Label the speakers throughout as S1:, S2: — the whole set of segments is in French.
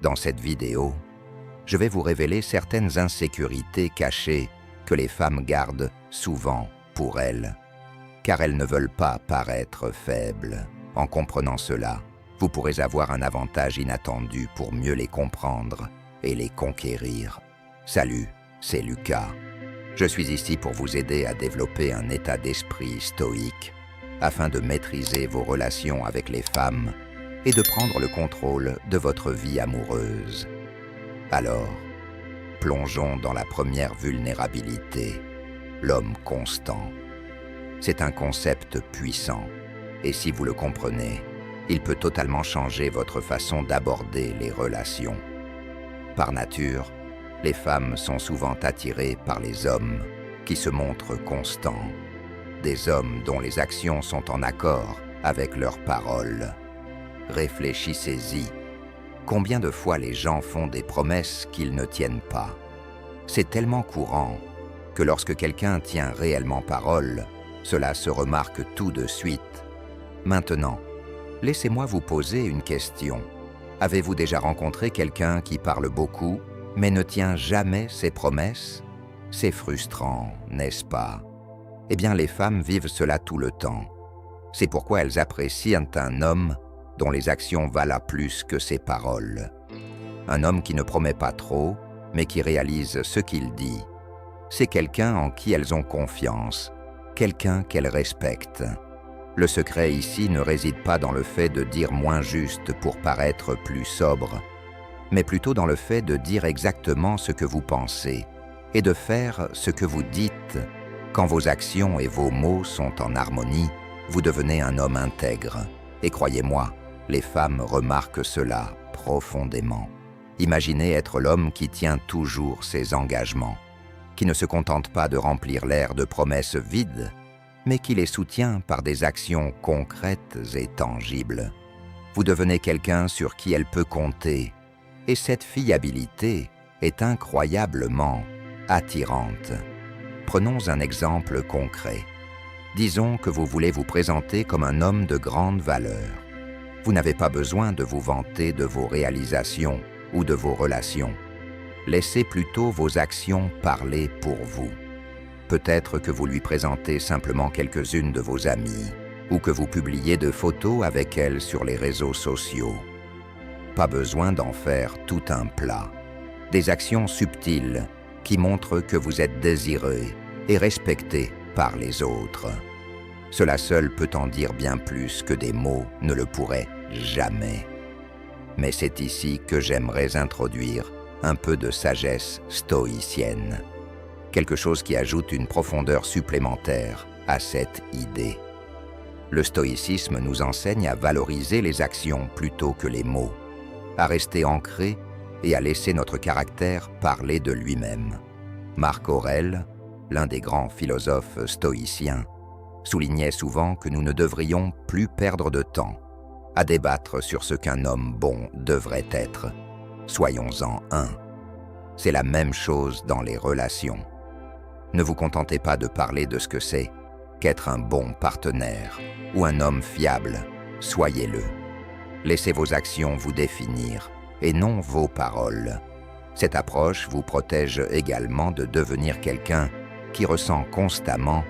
S1: Dans cette vidéo, je vais vous révéler certaines insécurités cachées que les femmes gardent souvent pour elles, car elles ne veulent pas paraître faibles. En comprenant cela, vous pourrez avoir un avantage inattendu pour mieux les comprendre et les conquérir. Salut, c'est Lucas. Je suis ici pour vous aider à développer un état d'esprit stoïque afin de maîtriser vos relations avec les femmes et de prendre le contrôle de votre vie amoureuse. Alors, plongeons dans la première vulnérabilité, l'homme constant. C'est un concept puissant, et si vous le comprenez, il peut totalement changer votre façon d'aborder les relations. Par nature, les femmes sont souvent attirées par les hommes qui se montrent constants, des hommes dont les actions sont en accord avec leurs paroles. Réfléchissez-y. Combien de fois les gens font des promesses qu'ils ne tiennent pas? C'est tellement courant que lorsque quelqu'un tient réellement parole, cela se remarque tout de suite. Maintenant, laissez-moi vous poser une question. Avez-vous déjà rencontré quelqu'un qui parle beaucoup, mais ne tient jamais ses promesses? C'est frustrant, n'est-ce pas? Eh bien, les femmes vivent cela tout le temps. C'est pourquoi elles apprécient un homme dont les actions valent plus que ses paroles. Un homme qui ne promet pas trop, mais qui réalise ce qu'il dit. C'est quelqu'un en qui elles ont confiance, quelqu'un qu'elles respectent. Le secret ici ne réside pas dans le fait de dire moins juste pour paraître plus sobre, mais plutôt dans le fait de dire exactement ce que vous pensez et de faire ce que vous dites. Quand vos actions et vos mots sont en harmonie, vous devenez un homme intègre. Et croyez-moi, les femmes remarquent cela profondément. Imaginez être l'homme qui tient toujours ses engagements, qui ne se contente pas de remplir l'air de promesses vides, mais qui les soutient par des actions concrètes et tangibles. Vous devenez quelqu'un sur qui elle peut compter, et cette fiabilité est incroyablement attirante. Prenons un exemple concret. Disons que vous voulez vous présenter comme un homme de grande valeur. Vous n'avez pas besoin de vous vanter de vos réalisations ou de vos relations. Laissez plutôt vos actions parler pour vous. Peut-être que vous lui présentez simplement quelques-unes de vos amies ou que vous publiez de photos avec elle sur les réseaux sociaux. Pas besoin d'en faire tout un plat. Des actions subtiles qui montrent que vous êtes désiré et respecté par les autres. Cela seul peut en dire bien plus que des mots ne le pourraient jamais. Mais c'est ici que j'aimerais introduire un peu de sagesse stoïcienne, quelque chose qui ajoute une profondeur supplémentaire à cette idée. Le stoïcisme nous enseigne à valoriser les actions plutôt que les mots, à rester ancrés et à laisser notre caractère parler de lui-même. Marc Aurèle, l'un des grands philosophes stoïciens, soulignait souvent que nous ne devrions plus perdre de temps à débattre sur ce qu'un homme bon devrait être. Soyons-en un. C'est la même chose dans les relations. Ne vous contentez pas de parler de ce que c'est qu'être un bon partenaire ou un homme fiable. Soyez-le. Laissez vos actions vous définir et non vos paroles. Cette approche vous protège également de devenir quelqu'un qui ressent constamment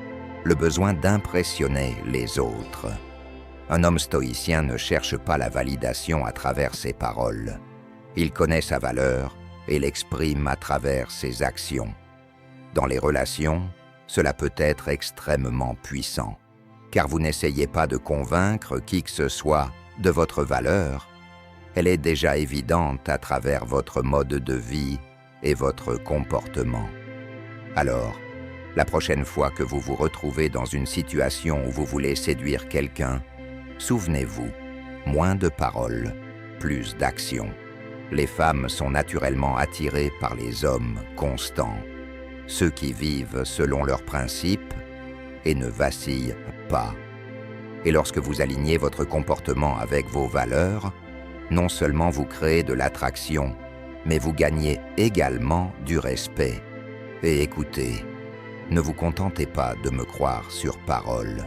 S1: le besoin d'impressionner les autres. Un homme stoïcien ne cherche pas la validation à travers ses paroles. Il connaît sa valeur et l'exprime à travers ses actions. Dans les relations, cela peut être extrêmement puissant, car vous n'essayez pas de convaincre qui que ce soit de votre valeur. Elle est déjà évidente à travers votre mode de vie et votre comportement. Alors, la prochaine fois que vous vous retrouvez dans une situation où vous voulez séduire quelqu'un, souvenez-vous, moins de paroles, plus d'action. Les femmes sont naturellement attirées par les hommes constants, ceux qui vivent selon leurs principes et ne vacillent pas. Et lorsque vous alignez votre comportement avec vos valeurs, non seulement vous créez de l'attraction, mais vous gagnez également du respect. Et écoutez, ne vous contentez pas de me croire sur parole,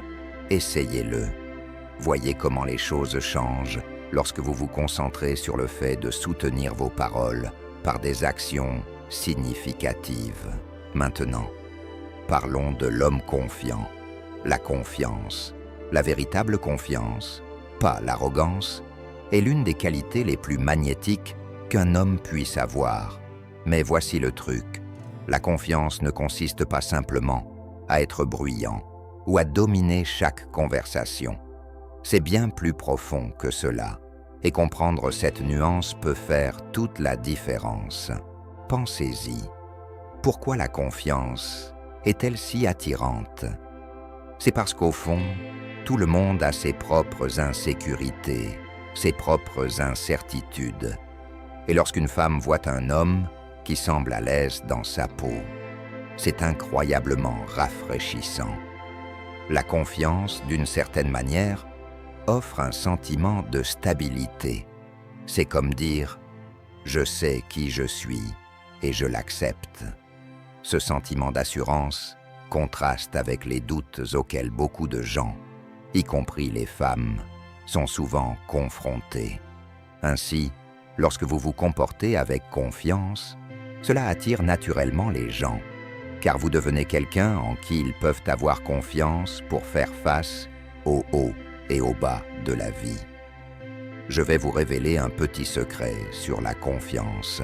S1: essayez-le. Voyez comment les choses changent lorsque vous vous concentrez sur le fait de soutenir vos paroles par des actions significatives. Maintenant, parlons de l'homme confiant, la confiance. La véritable confiance, pas l'arrogance, est l'une des qualités les plus magnétiques qu'un homme puisse avoir. Mais voici le truc, la confiance ne consiste pas simplement à être bruyant ou à dominer chaque conversation. C'est bien plus profond que cela, et comprendre cette nuance peut faire toute la différence. Pensez-y. Pourquoi la confiance est-elle si attirante? C'est parce qu'au fond, tout le monde a ses propres insécurités, ses propres incertitudes. Et lorsqu'une femme voit un homme qui semble à l'aise dans sa peau, c'est incroyablement rafraîchissant. La confiance, d'une certaine manière, offre un sentiment de stabilité. C'est comme dire « je sais qui je suis et je l'accepte ». Ce sentiment d'assurance contraste avec les doutes auxquels beaucoup de gens, y compris les femmes, sont souvent confrontés. Ainsi, lorsque vous vous comportez avec confiance, cela attire naturellement les gens, car vous devenez quelqu'un en qui ils peuvent avoir confiance pour faire face au haut et au bas de la vie. Je vais vous révéler un petit secret sur la confiance.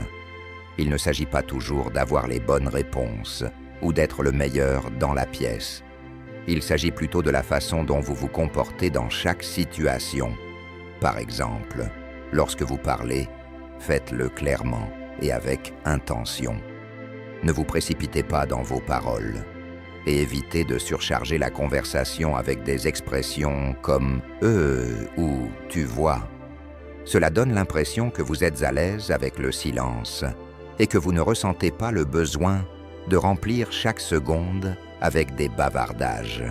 S1: Il ne s'agit pas toujours d'avoir les bonnes réponses ou d'être le meilleur dans la pièce. Il s'agit plutôt de la façon dont vous vous comportez dans chaque situation. Par exemple, lorsque vous parlez, faites-le clairement et avec intention. Ne vous précipitez pas dans vos paroles et évitez de surcharger la conversation avec des expressions comme « ou « tu vois ». Cela donne l'impression que vous êtes à l'aise avec le silence et que vous ne ressentez pas le besoin de remplir chaque seconde avec des bavardages.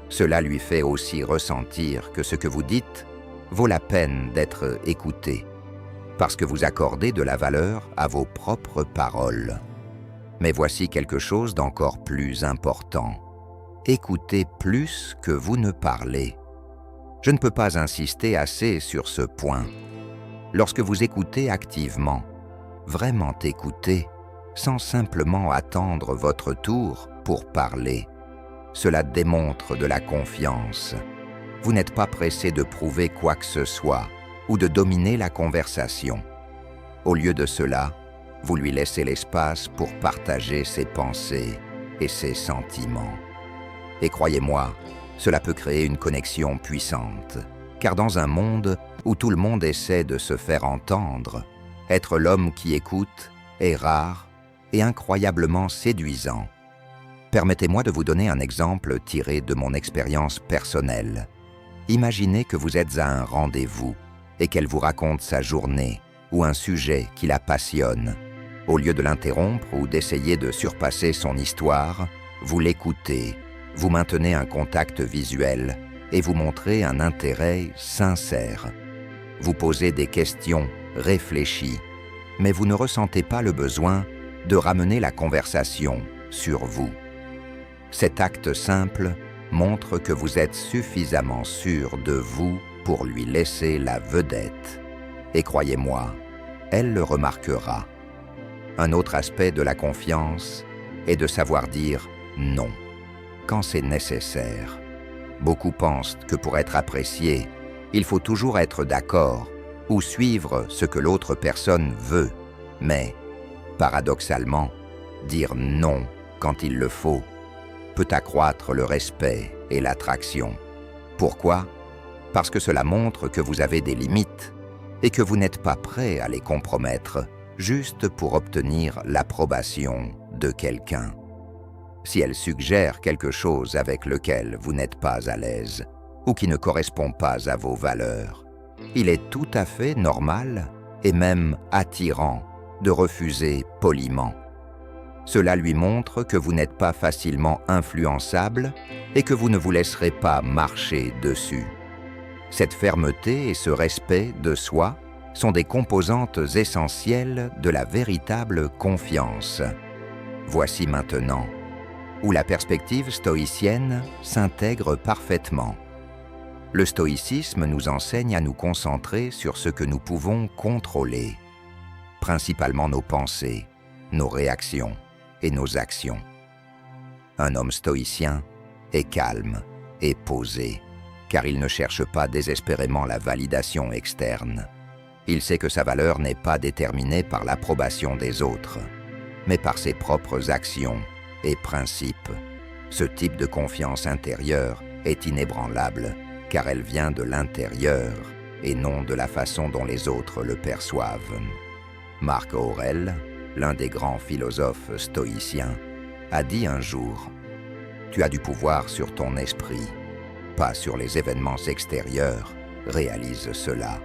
S1: Cela lui fait aussi ressentir que ce que vous dites vaut la peine d'être écouté, parce que vous accordez de la valeur à vos propres paroles. Mais voici quelque chose d'encore plus important. Écoutez plus que vous ne parlez. Je ne peux pas insister assez sur ce point. Lorsque vous écoutez activement, vraiment écouter, sans simplement attendre votre tour pour parler, cela démontre de la confiance. Vous n'êtes pas pressé de prouver quoi que ce soit ou de dominer la conversation. Au lieu de cela, vous lui laissez l'espace pour partager ses pensées et ses sentiments. Et croyez-moi, cela peut créer une connexion puissante, car dans un monde où tout le monde essaie de se faire entendre, être l'homme qui écoute est rare et incroyablement séduisant. Permettez-moi de vous donner un exemple tiré de mon expérience personnelle. Imaginez que vous êtes à un rendez-vous et qu'elle vous raconte sa journée ou un sujet qui la passionne. Au lieu de l'interrompre ou d'essayer de surpasser son histoire, vous l'écoutez, vous maintenez un contact visuel et vous montrez un intérêt sincère. Vous posez des questions réfléchies, mais vous ne ressentez pas le besoin de ramener la conversation sur vous. Cet acte simple montre que vous êtes suffisamment sûr de vous pour lui laisser la vedette. Et croyez-moi, elle le remarquera. Un autre aspect de la confiance est de savoir dire non quand c'est nécessaire. Beaucoup pensent que pour être apprécié, il faut toujours être d'accord ou suivre ce que l'autre personne veut. Mais, paradoxalement, dire non quand il le faut peut accroître le respect et l'attraction. Pourquoi? Parce que cela montre que vous avez des limites et que vous n'êtes pas prêt à les compromettre juste pour obtenir l'approbation de quelqu'un. Si elle suggère quelque chose avec lequel vous n'êtes pas à l'aise ou qui ne correspond pas à vos valeurs, il est tout à fait normal et même attirant de refuser poliment. Cela lui montre que vous n'êtes pas facilement influençable et que vous ne vous laisserez pas marcher dessus. Cette fermeté et ce respect de soi sont des composantes essentielles de la véritable confiance. Voici maintenant où la perspective stoïcienne s'intègre parfaitement. Le stoïcisme nous enseigne à nous concentrer sur ce que nous pouvons contrôler, principalement nos pensées, nos réactions et nos actions. Un homme stoïcien est calme et posé, car il ne cherche pas désespérément la validation externe. Il sait que sa valeur n'est pas déterminée par l'approbation des autres, mais par ses propres actions et principes. Ce type de confiance intérieure est inébranlable, car elle vient de l'intérieur et non de la façon dont les autres le perçoivent. Marc Aurèle, l'un des grands philosophes stoïciens, a dit un jour « Tu as du pouvoir sur ton esprit, pas sur les événements extérieurs, réalise cela,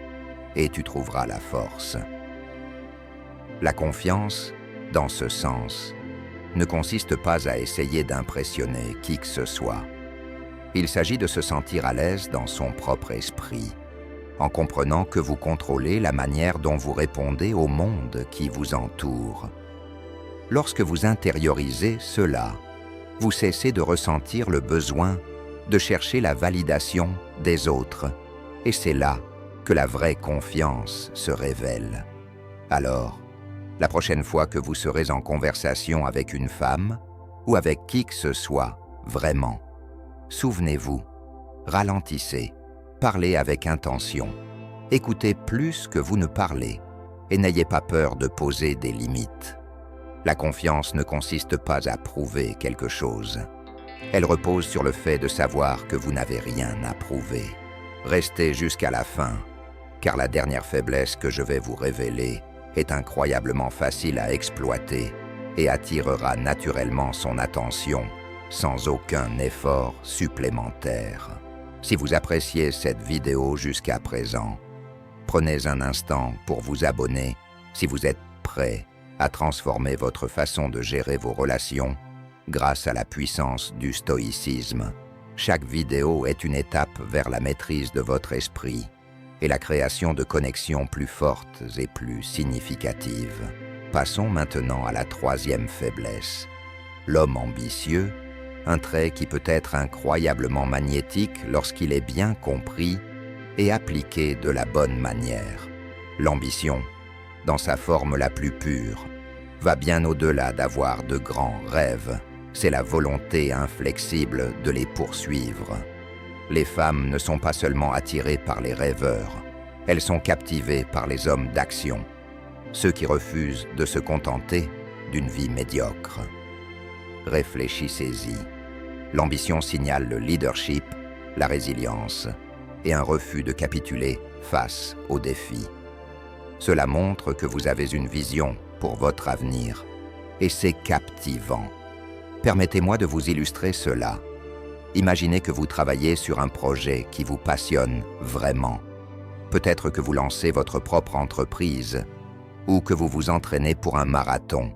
S1: et tu trouveras la force. » La confiance, dans ce sens, ne consiste pas à essayer d'impressionner qui que ce soit. Il s'agit de se sentir à l'aise dans son propre esprit, en comprenant que vous contrôlez la manière dont vous répondez au monde qui vous entoure. Lorsque vous intériorisez cela, vous cessez de ressentir le besoin de chercher la validation des autres, et c'est là que la vraie confiance se révèle. Alors, la prochaine fois que vous serez en conversation avec une femme, ou avec qui que ce soit, vraiment, souvenez-vous, ralentissez, parlez avec intention, écoutez plus que vous ne parlez, et n'ayez pas peur de poser des limites. La confiance ne consiste pas à prouver quelque chose. Elle repose sur le fait de savoir que vous n'avez rien à prouver. Restez jusqu'à la fin, car la dernière faiblesse que je vais vous révéler est incroyablement facile à exploiter et attirera naturellement son attention sans aucun effort supplémentaire. Si vous appréciez cette vidéo jusqu'à présent, prenez un instant pour vous abonner si vous êtes prêt à transformer votre façon de gérer vos relations grâce à la puissance du stoïcisme. Chaque vidéo est une étape vers la maîtrise de votre esprit et la création de connexions plus fortes et plus significatives. Passons maintenant à la troisième faiblesse. L'homme ambitieux, un trait qui peut être incroyablement magnétique lorsqu'il est bien compris et appliqué de la bonne manière. L'ambition, dans sa forme la plus pure, va bien au-delà d'avoir de grands rêves. C'est la volonté inflexible de les poursuivre. Les femmes ne sont pas seulement attirées par les rêveurs, elles sont captivées par les hommes d'action, ceux qui refusent de se contenter d'une vie médiocre. Réfléchissez-y. L'ambition signale le leadership, la résilience et un refus de capituler face aux défis. Cela montre que vous avez une vision pour votre avenir et c'est captivant. Permettez-moi de vous illustrer cela. Imaginez que vous travaillez sur un projet qui vous passionne vraiment. Peut-être que vous lancez votre propre entreprise ou que vous vous entraînez pour un marathon.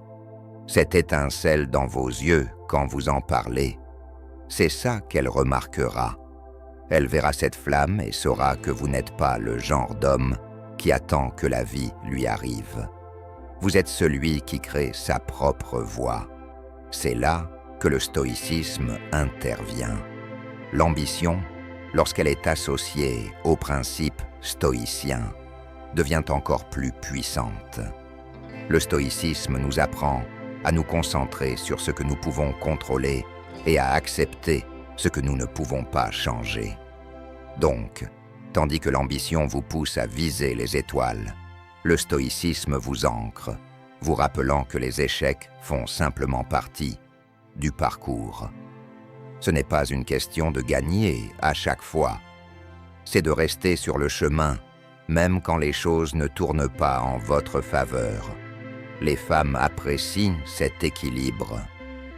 S1: Cette étincelle dans vos yeux quand vous en parlez, c'est ça qu'elle remarquera. Elle verra cette flamme et saura que vous n'êtes pas le genre d'homme qui attend que la vie lui arrive. Vous êtes celui qui crée sa propre voie. C'est là que le stoïcisme intervient. L'ambition, lorsqu'elle est associée aux principes stoïciens, devient encore plus puissante. Le stoïcisme nous apprend à nous concentrer sur ce que nous pouvons contrôler et à accepter ce que nous ne pouvons pas changer. Donc, tandis que l'ambition vous pousse à viser les étoiles, le stoïcisme vous ancre, vous rappelant que les échecs font simplement partie du parcours. Ce n'est pas une question de gagner à chaque fois, c'est de rester sur le chemin, même quand les choses ne tournent pas en votre faveur. Les femmes apprécient cet équilibre.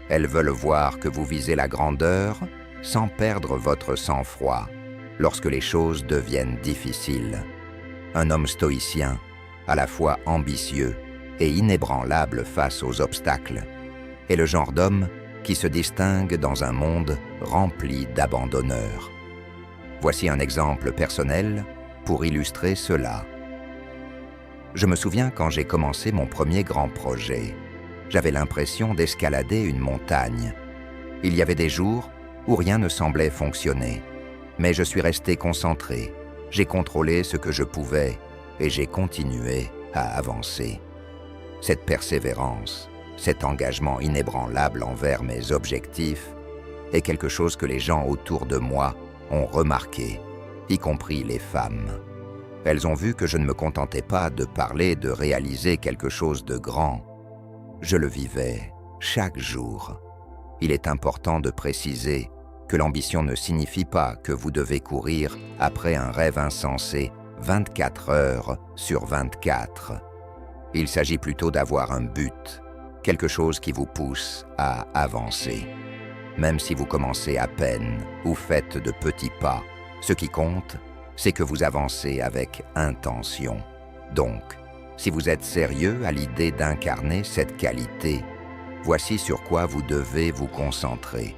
S1: Elles veulent voir que vous visez la grandeur sans perdre votre sang-froid lorsque les choses deviennent difficiles. Un homme stoïcien, à la fois ambitieux et inébranlable face aux obstacles, est le genre d'homme qui se distingue dans un monde rempli d'abandonneurs. Voici un exemple personnel pour illustrer cela. Je me souviens quand j'ai commencé mon premier grand projet, j'avais l'impression d'escalader une montagne. Il y avait des jours où rien ne semblait fonctionner. Mais je suis resté concentré, j'ai contrôlé ce que je pouvais et j'ai continué à avancer. Cette persévérance, cet engagement inébranlable envers mes objectifs est quelque chose que les gens autour de moi ont remarqué, y compris les femmes. Elles ont vu que je ne me contentais pas de parler de réaliser quelque chose de grand. Je le vivais chaque jour. Il est important de préciser que l'ambition ne signifie pas que vous devez courir après un rêve insensé 24 heures sur 24. Il s'agit plutôt d'avoir un but, quelque chose qui vous pousse à avancer. Même si vous commencez à peine ou faites de petits pas, ce qui compte, c'est que vous avancez avec intention. Donc, si vous êtes sérieux à l'idée d'incarner cette qualité, voici sur quoi vous devez vous concentrer.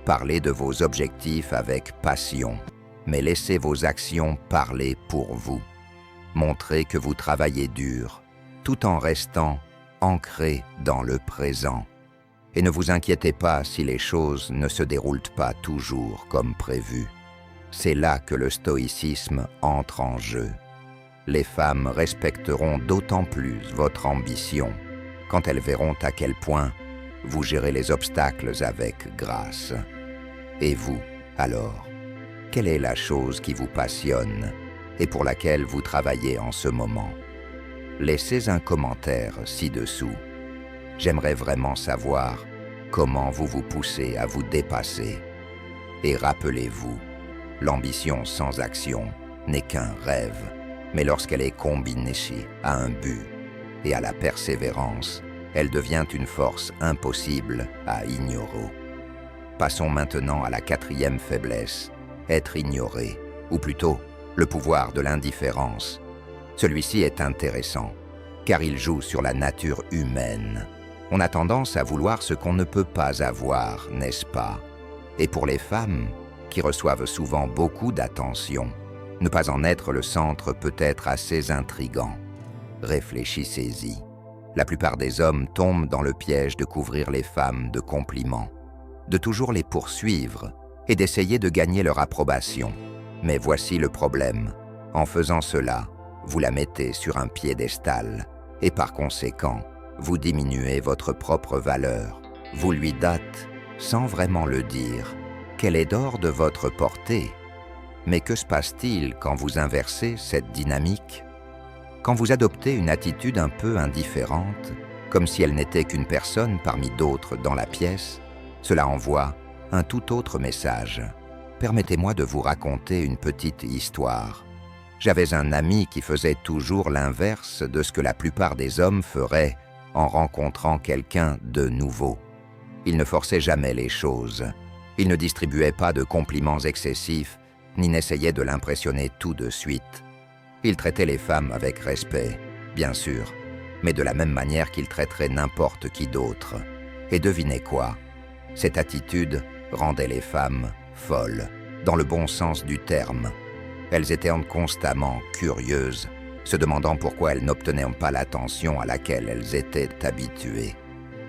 S1: Parlez de vos objectifs avec passion, mais laissez vos actions parler pour vous. Montrez que vous travaillez dur, tout en restant ancré dans le présent. Et ne vous inquiétez pas si les choses ne se déroulent pas toujours comme prévu. C'est là que le stoïcisme entre en jeu. Les femmes respecteront d'autant plus votre ambition quand elles verront à quel point vous gérez les obstacles avec grâce. Et vous, alors, quelle est la chose qui vous passionne et pour laquelle vous travaillez en ce moment? Laissez un commentaire ci-dessous. J'aimerais vraiment savoir comment vous vous poussez à vous dépasser. Et rappelez-vous, l'ambition sans action n'est qu'un rêve, mais lorsqu'elle est combinée à un but et à la persévérance, elle devient une force impossible à ignorer. Passons maintenant à la 4e faiblesse, être ignoré, ou plutôt le pouvoir de l'indifférence. Celui-ci est intéressant, car il joue sur la nature humaine. On a tendance à vouloir ce qu'on ne peut pas avoir, n'est-ce pas? Et pour les femmes, qui reçoivent souvent beaucoup d'attention, ne pas en être le centre peut être assez intrigant. Réfléchissez-y. La plupart des hommes tombent dans le piège de couvrir les femmes de compliments, de toujours les poursuivre et d'essayer de gagner leur approbation. Mais voici le problème. En faisant cela, vous la mettez sur un piédestal et par conséquent, vous diminuez votre propre valeur. Vous lui dites, sans vraiment le dire, qu'elle est hors de votre portée. Mais que se passe-t-il quand vous inversez cette dynamique? Quand vous adoptez une attitude un peu indifférente, comme si elle n'était qu'une personne parmi d'autres dans la pièce, cela envoie un tout autre message. Permettez-moi de vous raconter une petite histoire. J'avais un ami qui faisait toujours l'inverse de ce que la plupart des hommes feraient en rencontrant quelqu'un de nouveau. Il ne forçait jamais les choses. Il ne distribuait pas de compliments excessifs, ni n'essayait de l'impressionner tout de suite. Il traitait les femmes avec respect, bien sûr, mais de la même manière qu'il traiterait n'importe qui d'autre. Et devinez quoi? Cette attitude rendait les femmes folles, dans le bon sens du terme. Elles étaient constamment curieuses, se demandant pourquoi elles n'obtenaient pas l'attention à laquelle elles étaient habituées.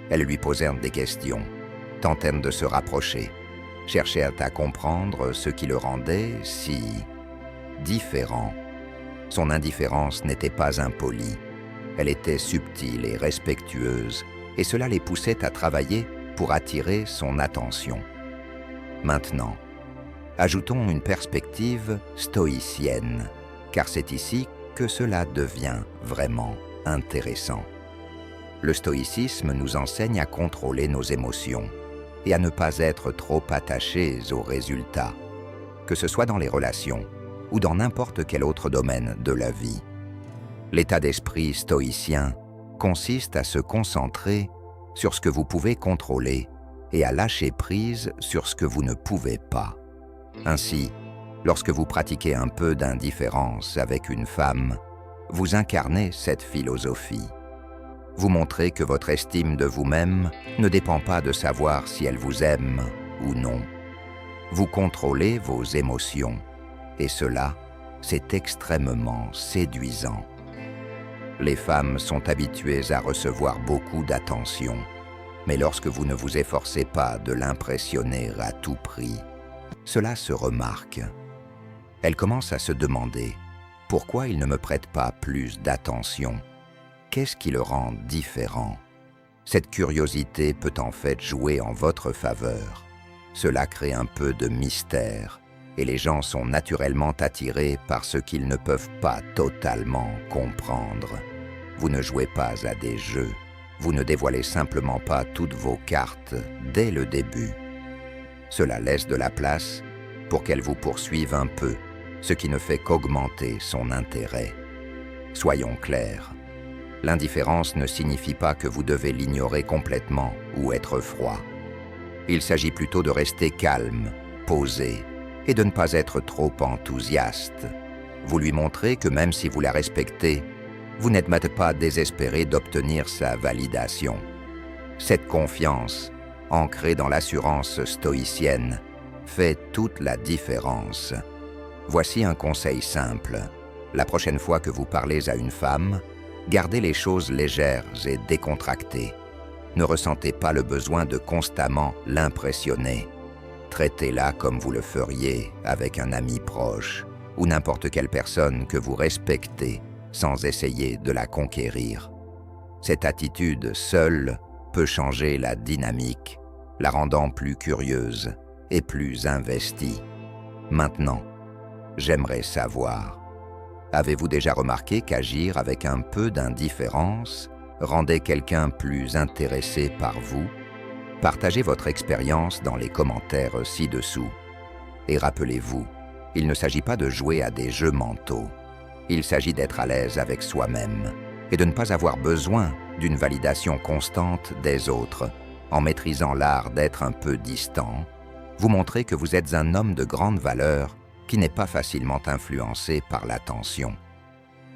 S1: Elles lui posèrent des questions, tentèrent de se rapprocher, cherchèrent à comprendre ce qui le rendait si différent. Son indifférence n'était pas impolie, elle était subtile et respectueuse, et cela les poussait à travailler pour attirer son attention. Maintenant, ajoutons une perspective stoïcienne, car c'est ici que cela devient vraiment intéressant. Le stoïcisme nous enseigne à contrôler nos émotions et à ne pas être trop attachés aux résultats, que ce soit dans les relations ou dans n'importe quel autre domaine de la vie. L'état d'esprit stoïcien consiste à se concentrer sur ce que vous pouvez contrôler et à lâcher prise sur ce que vous ne pouvez pas. Ainsi, lorsque vous pratiquez un peu d'indifférence avec une femme, vous incarnez cette philosophie. Vous montrez que votre estime de vous-même ne dépend pas de savoir si elle vous aime ou non. Vous contrôlez vos émotions, et cela, c'est extrêmement séduisant. Les femmes sont habituées à recevoir beaucoup d'attention, mais lorsque vous ne vous efforcez pas de l'impressionner à tout prix, Cela se remarque. Elle commence à se demander pourquoi il ne me prête pas plus d'attention. Qu'est-ce qui le rend différent? Cette curiosité peut en fait jouer en votre faveur. Cela crée un peu de mystère et les gens sont naturellement attirés par ce qu'ils ne peuvent pas totalement comprendre. Vous ne jouez pas à des jeux, vous ne dévoilez simplement pas toutes vos cartes dès le début. Cela laisse de la place pour qu'elle vous poursuive un peu, ce qui ne fait qu'augmenter son intérêt. Soyons clairs, l'indifférence ne signifie pas que vous devez l'ignorer complètement ou être froid. Il s'agit plutôt de rester calme, posé, et de ne pas être trop enthousiaste. Vous lui montrez que même si vous la respectez, vous n'êtes pas désespéré d'obtenir sa validation. Cette confiance, ancrée dans l'assurance stoïcienne, fait toute la différence. Voici un conseil simple. La prochaine fois que vous parlez à une femme, gardez les choses légères et décontractées. Ne ressentez pas le besoin de constamment l'impressionner. Traitez-la comme vous le feriez avec un ami proche ou n'importe quelle personne que vous respectez sans essayer de la conquérir. Cette attitude seule peut changer la dynamique, la rendant plus curieuse et plus investie. Maintenant, j'aimerais savoir, avez-vous déjà remarqué qu'agir avec un peu d'indifférence rendait quelqu'un plus intéressé par vous? Partagez votre expérience dans les commentaires ci-dessous. Et rappelez-vous, il ne s'agit pas de jouer à des jeux mentaux. Il s'agit d'être à l'aise avec soi-même et de ne pas avoir besoin d'une validation constante des autres. En maîtrisant l'art d'être un peu distant, vous montrez que vous êtes un homme de grande valeur qui n'est pas facilement influencé par l'attention.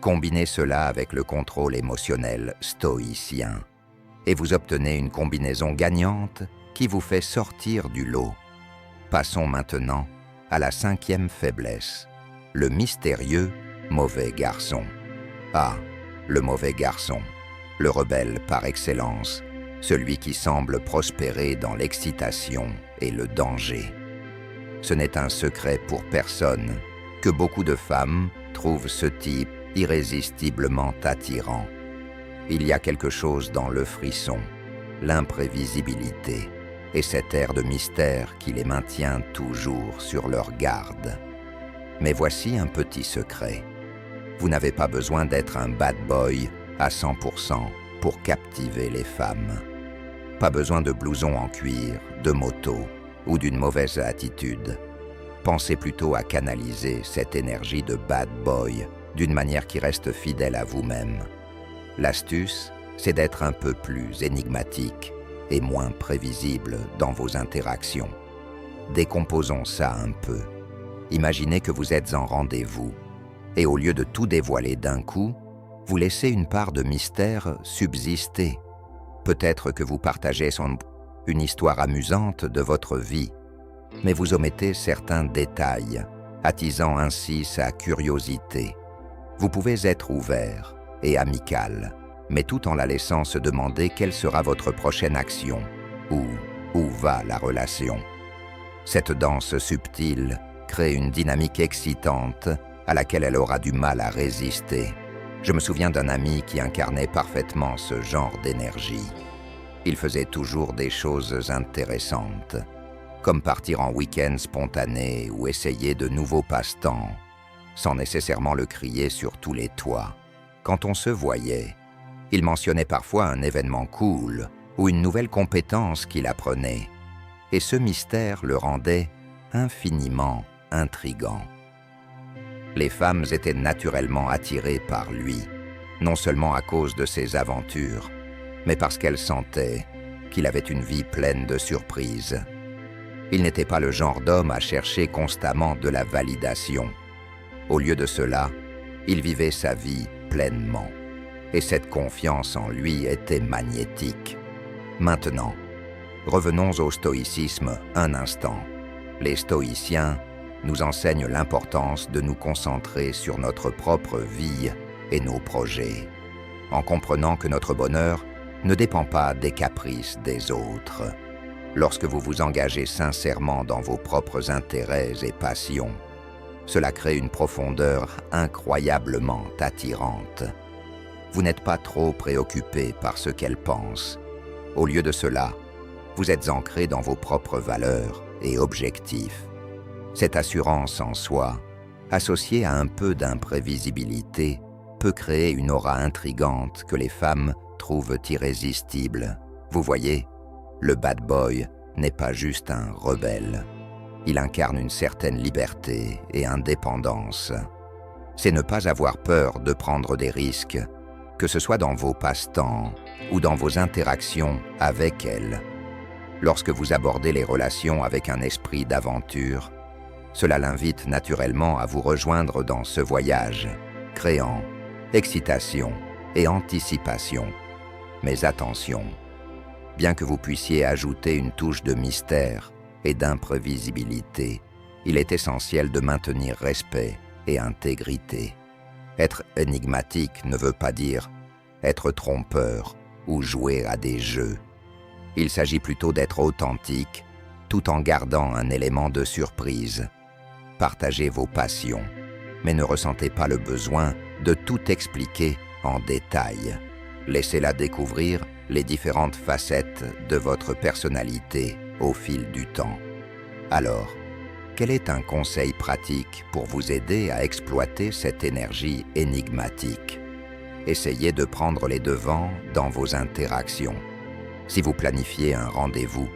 S1: Combinez cela avec le contrôle émotionnel stoïcien et vous obtenez une combinaison gagnante qui vous fait sortir du lot. Passons maintenant à la 5e faiblesse, le mystérieux mauvais garçon. Ah, le mauvais garçon, le rebelle par excellence, celui qui semble prospérer dans l'excitation et le danger. Ce n'est un secret pour personne que beaucoup de femmes trouvent ce type irrésistiblement attirant. Il y a quelque chose dans le frisson, l'imprévisibilité et cet air de mystère qui les maintient toujours sur leur garde. Mais voici un petit secret. Vous n'avez pas besoin d'être un bad boy à 100% pour captiver les femmes. Pas besoin de blouson en cuir, de moto ou d'une mauvaise attitude. Pensez plutôt à canaliser cette énergie de bad boy d'une manière qui reste fidèle à vous-même. L'astuce, c'est d'être un peu plus énigmatique et moins prévisible dans vos interactions. Décomposons ça un peu. Imaginez que vous êtes en rendez-vous et au lieu de tout dévoiler d'un coup, vous laissez une part de mystère subsister. Peut-être que vous partagez une histoire amusante de votre vie, mais vous omettez certains détails, attisant ainsi sa curiosité. Vous pouvez être ouvert et amical, mais tout en la laissant se demander quelle sera votre prochaine action, où va la relation. Cette danse subtile crée une dynamique excitante à laquelle elle aura du mal à résister. Je me souviens d'un ami qui incarnait parfaitement ce genre d'énergie. Il faisait toujours des choses intéressantes, comme partir en week-end spontané ou essayer de nouveaux passe-temps, sans nécessairement le crier sur tous les toits. Quand on se voyait, il mentionnait parfois un événement cool ou une nouvelle compétence qu'il apprenait, et ce mystère le rendait infiniment intrigant. Les femmes étaient naturellement attirées par lui, non seulement à cause de ses aventures, mais parce qu'elles sentaient qu'il avait une vie pleine de surprises. Il n'était pas le genre d'homme à chercher constamment de la validation. Au lieu de cela, il vivait sa vie pleinement, et cette confiance en lui était magnétique. Maintenant, revenons au stoïcisme un instant. Les stoïciens nous enseignent l'importance de nous concentrer sur notre propre vie et nos projets, en comprenant que notre bonheur ne dépend pas des caprices des autres. Lorsque vous vous engagez sincèrement dans vos propres intérêts et passions, cela crée une profondeur incroyablement attirante. Vous n'êtes pas trop préoccupé par ce qu'elle pense. Au lieu de cela, vous êtes ancré dans vos propres valeurs et objectifs. Cette assurance en soi, associée à un peu d'imprévisibilité, peut créer une aura intrigante que les femmes trouvent irrésistible. Vous voyez, le bad boy n'est pas juste un rebelle. Il incarne une certaine liberté et indépendance. C'est ne pas avoir peur de prendre des risques, que ce soit dans vos passe-temps ou dans vos interactions avec elle. Lorsque vous abordez les relations avec un esprit d'aventure, cela l'invite naturellement à vous rejoindre dans ce voyage, créant excitation et anticipation. Mais attention, bien que vous puissiez ajouter une touche de mystère et d'imprévisibilité, il est essentiel de maintenir respect et intégrité. Être énigmatique ne veut pas dire être trompeur ou jouer à des jeux. Il s'agit plutôt d'être authentique, tout en gardant un élément de surprise. Partagez vos passions, mais ne ressentez pas le besoin de tout expliquer en détail. Laissez-la découvrir les différentes facettes de votre personnalité au fil du temps. Alors, quel est un conseil pratique pour vous aider à exploiter cette énergie énigmatique? Essayez de prendre les devants dans vos interactions. Si vous planifiez un rendez-vous,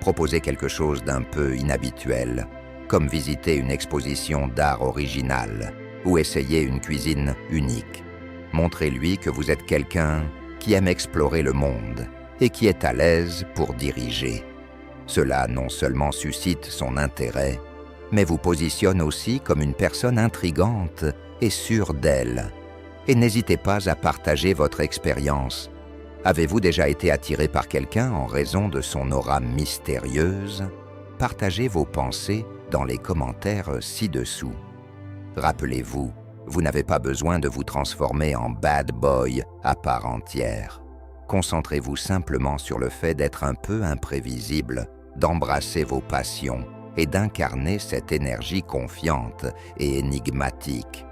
S1: proposez quelque chose d'un peu inhabituel, comme visiter une exposition d'art original ou essayer une cuisine unique. Montrez-lui que vous êtes quelqu'un qui aime explorer le monde et qui est à l'aise pour diriger. Cela non seulement suscite son intérêt, mais vous positionne aussi comme une personne intrigante et sûre d'elle. Et n'hésitez pas à partager votre expérience. Avez-vous déjà été attiré par quelqu'un en raison de son aura mystérieuse? Partagez vos pensées dans les commentaires ci-dessous. Rappelez-vous, vous n'avez pas besoin de vous transformer en bad boy à part entière. Concentrez-vous simplement sur le fait d'être un peu imprévisible, d'embrasser vos passions et d'incarner cette énergie confiante et énigmatique.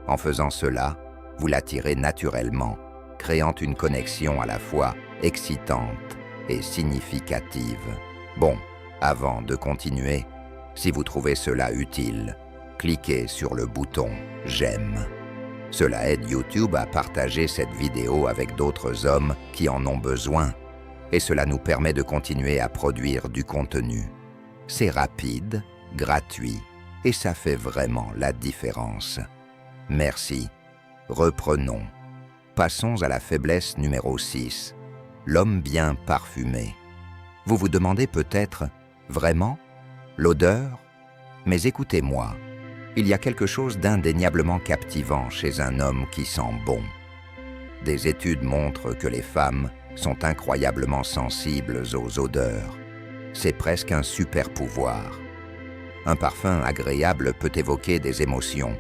S1: En faisant cela, vous l'attirez naturellement, créant une connexion à la fois excitante et significative. Bon, avant de continuer, si vous trouvez cela utile, cliquez sur le bouton « J'aime ». Cela aide YouTube à partager cette vidéo avec d'autres hommes qui en ont besoin, et cela nous permet de continuer à produire du contenu. C'est rapide, gratuit, et ça fait vraiment la différence. Merci. Reprenons. Passons à la faiblesse numéro 6, l'homme bien parfumé. Vous vous demandez peut-être, vraiment? L'odeur? Mais écoutez-moi, il y a quelque chose d'indéniablement captivant chez un homme qui sent bon. Des études montrent que les femmes sont incroyablement sensibles aux odeurs. C'est presque un super pouvoir. Un parfum agréable peut évoquer des émotions,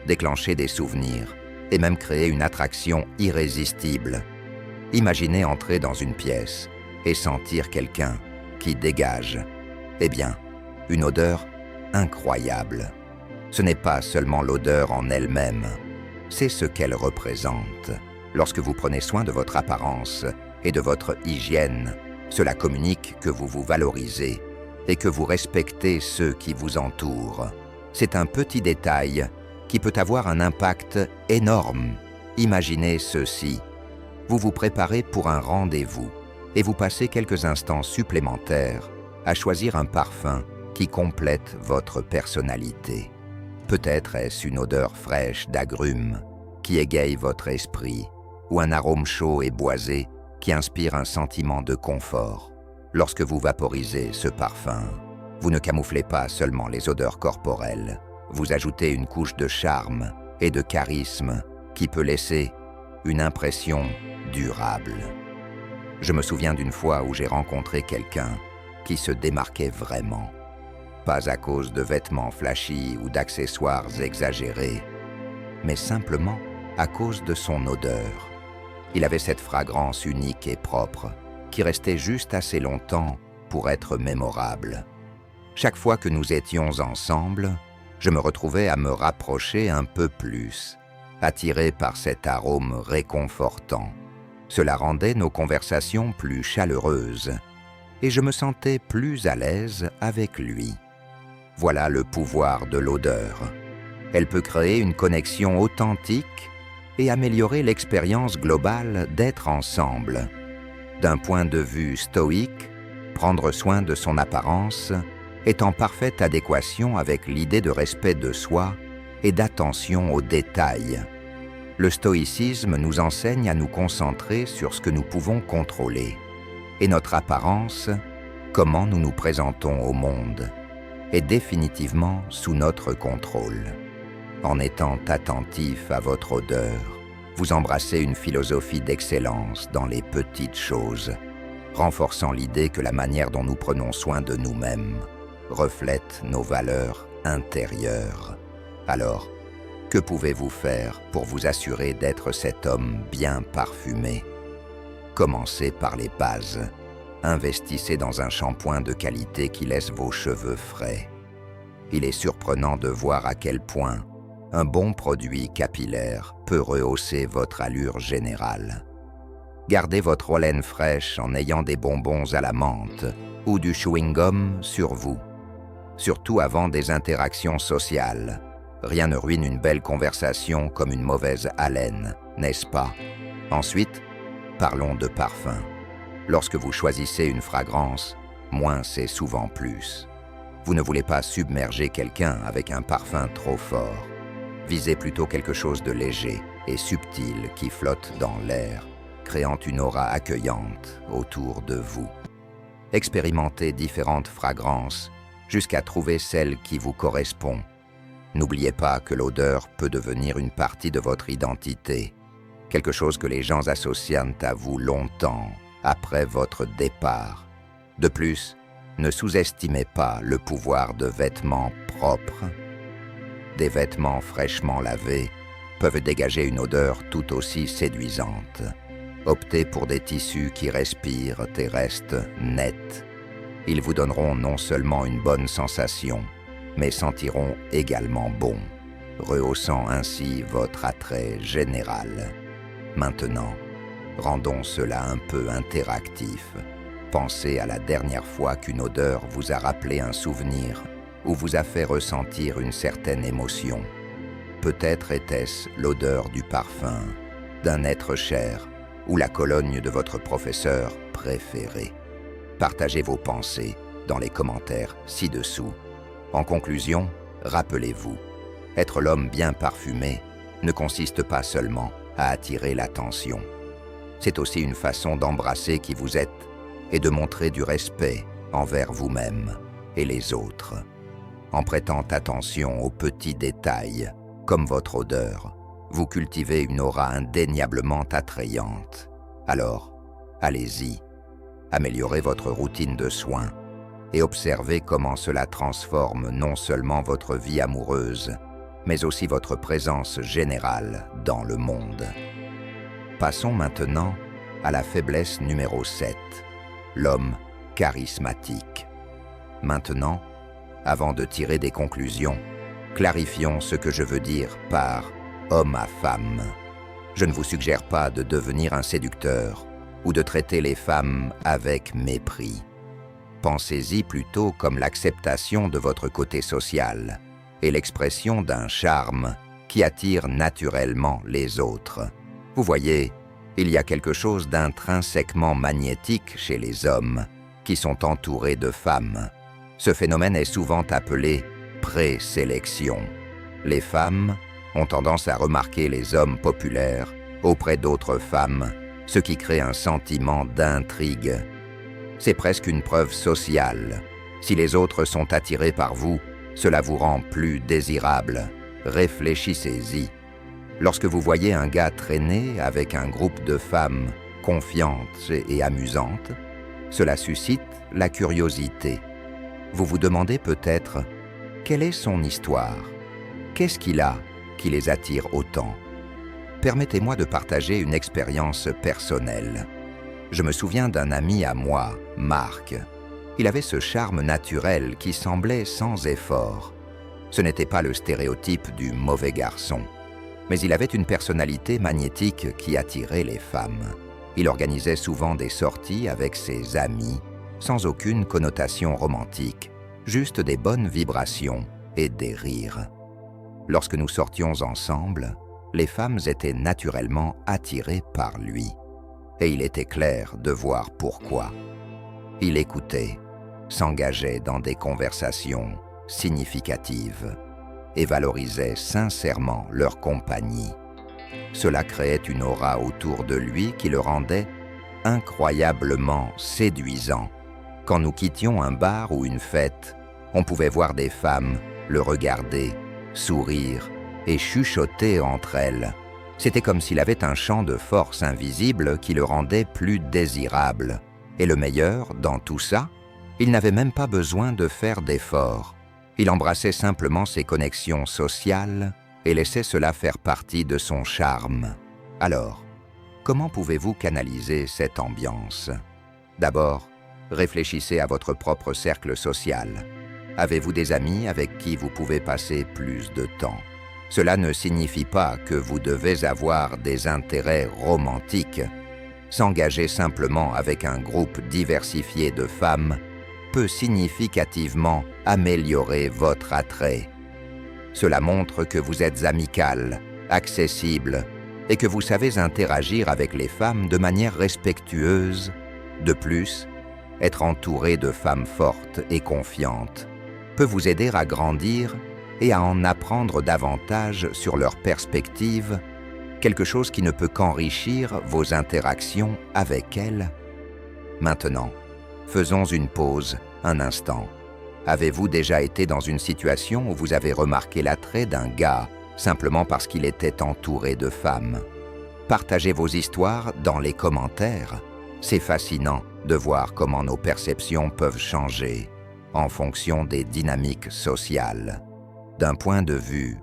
S1: déclencher des souvenirs et même créer une attraction irrésistible. Imaginez entrer dans une pièce et sentir quelqu'un qui dégage, eh bien, une odeur incroyable. Ce n'est pas seulement l'odeur en elle-même, c'est ce qu'elle représente. Lorsque vous prenez soin de votre apparence et de votre hygiène, cela communique que vous vous valorisez et que vous respectez ceux qui vous entourent. C'est un petit détail qui peut avoir un impact énorme. Imaginez ceci. Vous vous préparez pour un rendez-vous et vous passez quelques instants supplémentaires à choisir un parfum qui complète votre personnalité. Peut-être est-ce une odeur fraîche d'agrumes qui égaye votre esprit ou un arôme chaud et boisé qui inspire un sentiment de confort. Lorsque vous vaporisez ce parfum, vous ne camouflez pas seulement les odeurs corporelles, vous ajoutez une couche de charme et de charisme qui peut laisser une impression durable. Je me souviens d'une fois où j'ai rencontré quelqu'un qui se démarquait vraiment. Pas à cause de vêtements flashy ou d'accessoires exagérés, mais simplement à cause de son odeur. Il avait cette fragrance unique et propre qui restait juste assez longtemps pour être mémorable. Chaque fois que nous étions ensemble, je me retrouvais à me rapprocher un peu plus, attiré par cet arôme réconfortant. Cela rendait nos conversations plus chaleureuses, et je me sentais plus à l'aise avec lui. Voilà le pouvoir de l'odeur. Elle peut créer une connexion authentique et améliorer l'expérience globale d'être ensemble. D'un point de vue stoïque, prendre soin de son apparence est en parfaite adéquation avec l'idée de respect de soi et d'attention aux détails. Le stoïcisme nous enseigne à nous concentrer sur ce que nous pouvons contrôler, et notre apparence, comment nous nous présentons au monde, est définitivement sous notre contrôle. En étant attentif à votre odeur, vous embrassez une philosophie d'excellence dans les petites choses, renforçant l'idée que la manière dont nous prenons soin de nous-mêmes reflète nos valeurs intérieures. Alors, que pouvez-vous faire pour vous assurer d'être cet homme bien parfumé? Commencez par les bases. Investissez dans un shampoing de qualité qui laisse vos cheveux frais. Il est surprenant de voir à quel point un bon produit capillaire peut rehausser votre allure générale. Gardez votre haleine fraîche en ayant des bonbons à la menthe ou du chewing-gum sur vous. Surtout avant des interactions sociales. Rien ne ruine une belle conversation comme une mauvaise haleine, n'est-ce pas? Ensuite, parlons de parfum. Lorsque vous choisissez une fragrance, moins c'est souvent plus. Vous ne voulez pas submerger quelqu'un avec un parfum trop fort. Visez plutôt quelque chose de léger et subtil qui flotte dans l'air, créant une aura accueillante autour de vous. Expérimentez différentes fragrances jusqu'à trouver celle qui vous correspond. N'oubliez pas que l'odeur peut devenir une partie de votre identité, quelque chose que les gens associent à vous longtemps après votre départ. De plus, ne sous-estimez pas le pouvoir de vêtements propres. Des vêtements fraîchement lavés peuvent dégager une odeur tout aussi séduisante. Optez pour des tissus qui respirent et restent nets. Ils vous donneront non seulement une bonne sensation, mais sentiront également bon, rehaussant ainsi votre attrait général. Maintenant, rendons cela un peu interactif. Pensez à la dernière fois qu'une odeur vous a rappelé un souvenir ou vous a fait ressentir une certaine émotion. Peut-être était-ce l'odeur du parfum, d'un être cher ou la cologne de votre professeur préféré. Partagez vos pensées dans les commentaires ci-dessous. En conclusion, rappelez-vous, être l'homme bien parfumé ne consiste pas seulement à attirer l'attention. C'est aussi une façon d'embrasser qui vous êtes et de montrer du respect envers vous-même et les autres. En prêtant attention aux petits détails, comme votre odeur, vous cultivez une aura indéniablement attrayante. Alors, allez-y, améliorez votre routine de soins et observez comment cela transforme non seulement votre vie amoureuse, mais aussi votre présence générale dans le monde. Passons maintenant à la faiblesse numéro 7, l'homme charismatique. Maintenant, avant de tirer des conclusions, clarifions ce que je veux dire par homme à femme. Je ne vous suggère pas de devenir un séducteur ou de traiter les femmes avec mépris. Pensez-y plutôt comme l'acceptation de votre côté social et l'expression d'un charme qui attire naturellement les autres. Vous voyez, il y a quelque chose d'intrinsèquement magnétique chez les hommes qui sont entourés de femmes. Ce phénomène est souvent appelé présélection. Les femmes ont tendance à remarquer les hommes populaires auprès d'autres femmes, ce qui crée un sentiment d'intrigue. C'est presque une preuve sociale. Si les autres sont attirés par vous, cela vous rend plus désirable. Réfléchissez-y. Lorsque vous voyez un gars traîner avec un groupe de femmes confiantes et amusantes, cela suscite la curiosité. Vous vous demandez peut-être, quelle est son histoire? Qu'est-ce qu'il a qui les attire autant? Permettez-moi de partager une expérience personnelle. Je me souviens d'un ami à moi, Marc. Il avait ce charme naturel qui semblait sans effort. Ce n'était pas le stéréotype du mauvais garçon, mais il avait une personnalité magnétique qui attirait les femmes. Il organisait souvent des sorties avec ses amis, sans aucune connotation romantique, juste des bonnes vibrations et des rires. Lorsque nous sortions ensemble, les femmes étaient naturellement attirées par lui. Et il était clair de voir pourquoi. Il écoutait, s'engageait dans des conversations significatives et valorisait sincèrement leur compagnie. Cela créait une aura autour de lui qui le rendait incroyablement séduisant. Quand nous quittions un bar ou une fête, on pouvait voir des femmes le regarder, sourire et chuchoter entre elles. C'était comme s'il avait un champ de force invisible qui le rendait plus désirable. Et le meilleur, dans tout ça, il n'avait même pas besoin de faire d'efforts. Il embrassait simplement ses connexions sociales et laissait cela faire partie de son charme. Alors, comment pouvez-vous canaliser cette ambiance? D'abord, réfléchissez à votre propre cercle social. Avez-vous des amis avec qui vous pouvez passer plus de temps? Cela ne signifie pas que vous devez avoir des intérêts romantiques. S'engager simplement avec un groupe diversifié de femmes peut significativement améliorer votre attrait. Cela montre que vous êtes amical, accessible et que vous savez interagir avec les femmes de manière respectueuse. De plus, être entouré de femmes fortes et confiantes peut vous aider à grandir et à en apprendre davantage sur leurs perspectives, quelque chose qui ne peut qu'enrichir vos interactions avec elles. Maintenant, faisons une pause, un instant. Avez-vous déjà été dans une situation où vous avez remarqué l'attrait d'un gars simplement parce qu'il était entouré de femmes? Partagez vos histoires dans les commentaires. C'est fascinant de voir comment nos perceptions peuvent changer en fonction des dynamiques sociales. D'un point de vue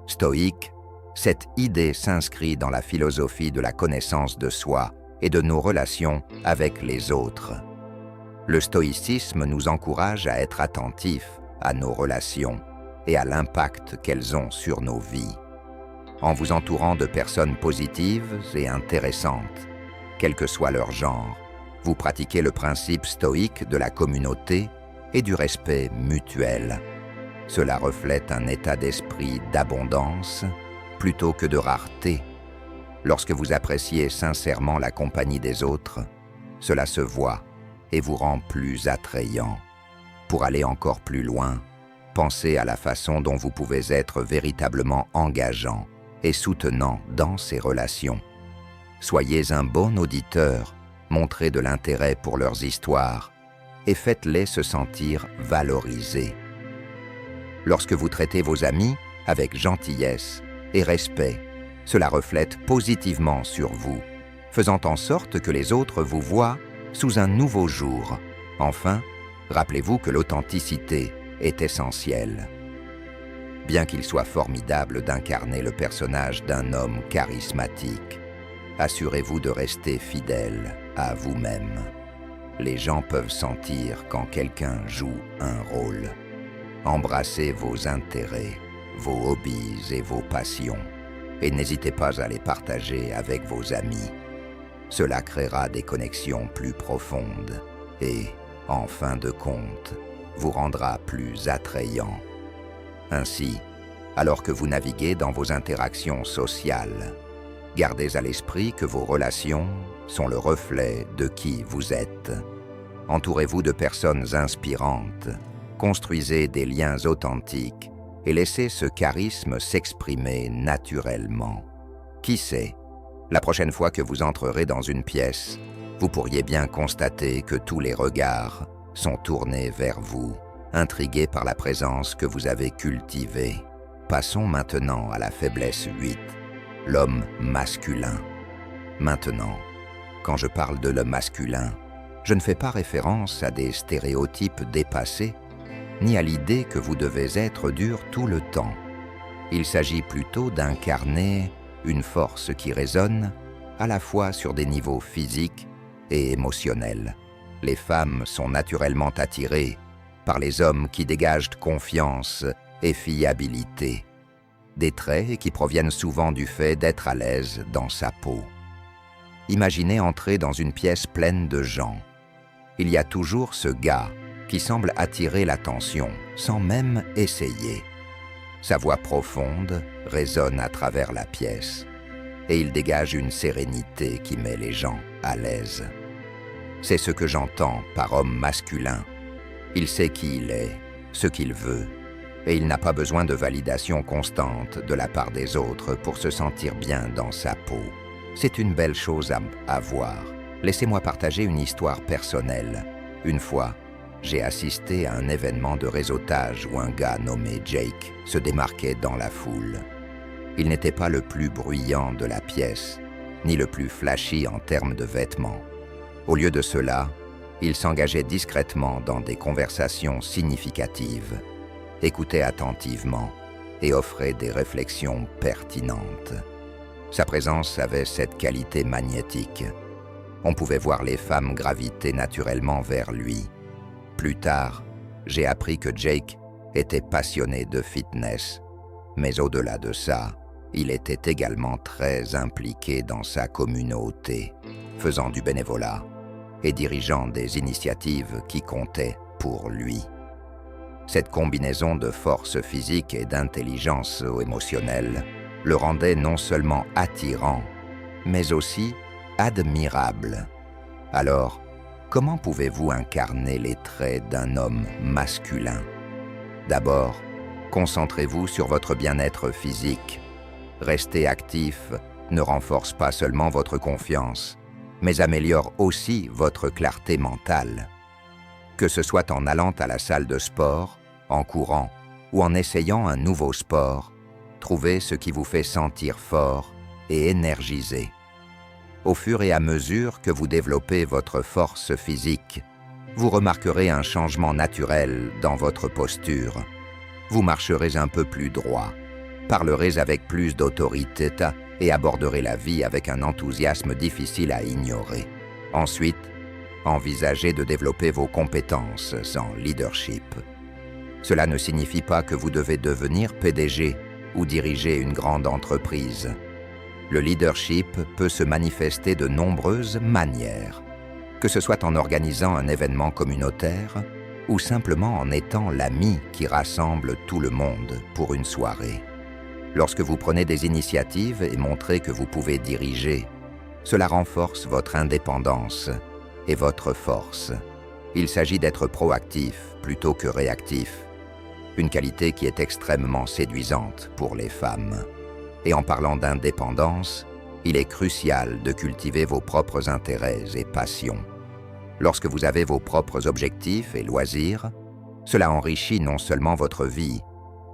S1: stoïque, cette idée s'inscrit dans la philosophie de la connaissance de soi et de nos relations avec les autres. Le stoïcisme nous encourage à être attentifs à nos relations et à l'impact qu'elles ont sur nos vies. En vous entourant de personnes positives et intéressantes, quel que soit leur genre, vous pratiquez le principe stoïque de la communauté et du respect mutuel. Cela reflète un état d'esprit d'abondance plutôt que de rareté. Lorsque vous appréciez sincèrement la compagnie des autres, cela se voit et vous rend plus attrayant. Pour aller encore plus loin, pensez à la façon dont vous pouvez être véritablement engageant et soutenant dans ces relations. Soyez un bon auditeur, montrez de l'intérêt pour leurs histoires et faites-les se sentir valorisés. Lorsque vous traitez vos amis avec gentillesse et respect, cela reflète positivement sur vous, faisant en sorte que les autres vous voient sous un nouveau jour. Enfin, rappelez-vous que l'authenticité est essentielle. Bien qu'il soit formidable d'incarner le personnage d'un homme charismatique, assurez-vous de rester fidèle à vous-même. Les gens peuvent sentir quand quelqu'un joue un rôle. Embrassez vos intérêts, vos hobbies et vos passions, et n'hésitez pas à les partager avec vos amis. Cela créera des connexions plus profondes et, en fin de compte, vous rendra plus attrayant. Ainsi, alors que vous naviguez dans vos interactions sociales, gardez à l'esprit que vos relations sont le reflet de qui vous êtes. Entourez-vous de personnes inspirantes, construisez des liens authentiques et laissez ce charisme s'exprimer naturellement. Qui sait, la prochaine fois que vous entrerez dans une pièce, vous pourriez bien constater que tous les regards sont tournés vers vous, intrigués par la présence que vous avez cultivée. Passons maintenant à la faiblesse 8, l'homme masculin. Maintenant, quand je parle de l'homme masculin, je ne fais pas référence à des stéréotypes dépassés, ni à l'idée que vous devez être dur tout le temps. Il s'agit plutôt d'incarner une force qui résonne à la fois sur des niveaux physiques et émotionnels. Les femmes sont naturellement attirées par les hommes qui dégagent confiance et fiabilité, des traits qui proviennent souvent du fait d'être à l'aise dans sa peau. Imaginez entrer dans une pièce pleine de gens. Il y a toujours ce gars qui semble attirer l'attention sans même essayer. Sa voix profonde résonne à travers la pièce et il dégage une sérénité qui met les gens à l'aise. C'est ce que j'entends par homme masculin. Il sait qui il est, ce qu'il veut, et il n'a pas besoin de validation constante de la part des autres pour se sentir bien dans sa peau. C'est une belle chose à voir. Laissez-moi partager une histoire personnelle. Une fois, j'ai assisté à un événement de réseautage où un gars nommé Jake se démarquait dans la foule. Il n'était pas le plus bruyant de la pièce, ni le plus flashy en termes de vêtements. Au lieu de cela, il s'engageait discrètement dans des conversations significatives, écoutait attentivement et offrait des réflexions pertinentes. Sa présence avait cette qualité magnétique. On pouvait voir les femmes graviter naturellement vers lui. Plus tard, j'ai appris que Jake était passionné de fitness, mais au-delà de ça, il était également très impliqué dans sa communauté, faisant du bénévolat et dirigeant des initiatives qui comptaient pour lui. Cette combinaison de force physique et d'intelligence émotionnelle le rendait non seulement attirant, mais aussi admirable. Alors, comment pouvez-vous incarner les traits d'un homme masculin? D'abord, concentrez-vous sur votre bien-être physique. Rester actif ne renforce pas seulement votre confiance, mais améliore aussi votre clarté mentale. Que ce soit en allant à la salle de sport, en courant ou en essayant un nouveau sport, trouvez ce qui vous fait sentir fort et énergisé. Au fur et à mesure que vous développez votre force physique, vous remarquerez un changement naturel dans votre posture. Vous marcherez un peu plus droit, parlerez avec plus d'autorité et aborderez la vie avec un enthousiasme difficile à ignorer. Ensuite, envisagez de développer vos compétences en leadership. Cela ne signifie pas que vous devez devenir PDG ou diriger une grande entreprise. Le leadership peut se manifester de nombreuses manières, que ce soit en organisant un événement communautaire ou simplement en étant l'ami qui rassemble tout le monde pour une soirée. Lorsque vous prenez des initiatives et montrez que vous pouvez diriger, cela renforce votre indépendance et votre force. Il s'agit d'être proactif plutôt que réactif, une qualité qui est extrêmement séduisante pour les femmes. Et en parlant d'indépendance, il est crucial de cultiver vos propres intérêts et passions. Lorsque vous avez vos propres objectifs et loisirs, cela enrichit non seulement votre vie,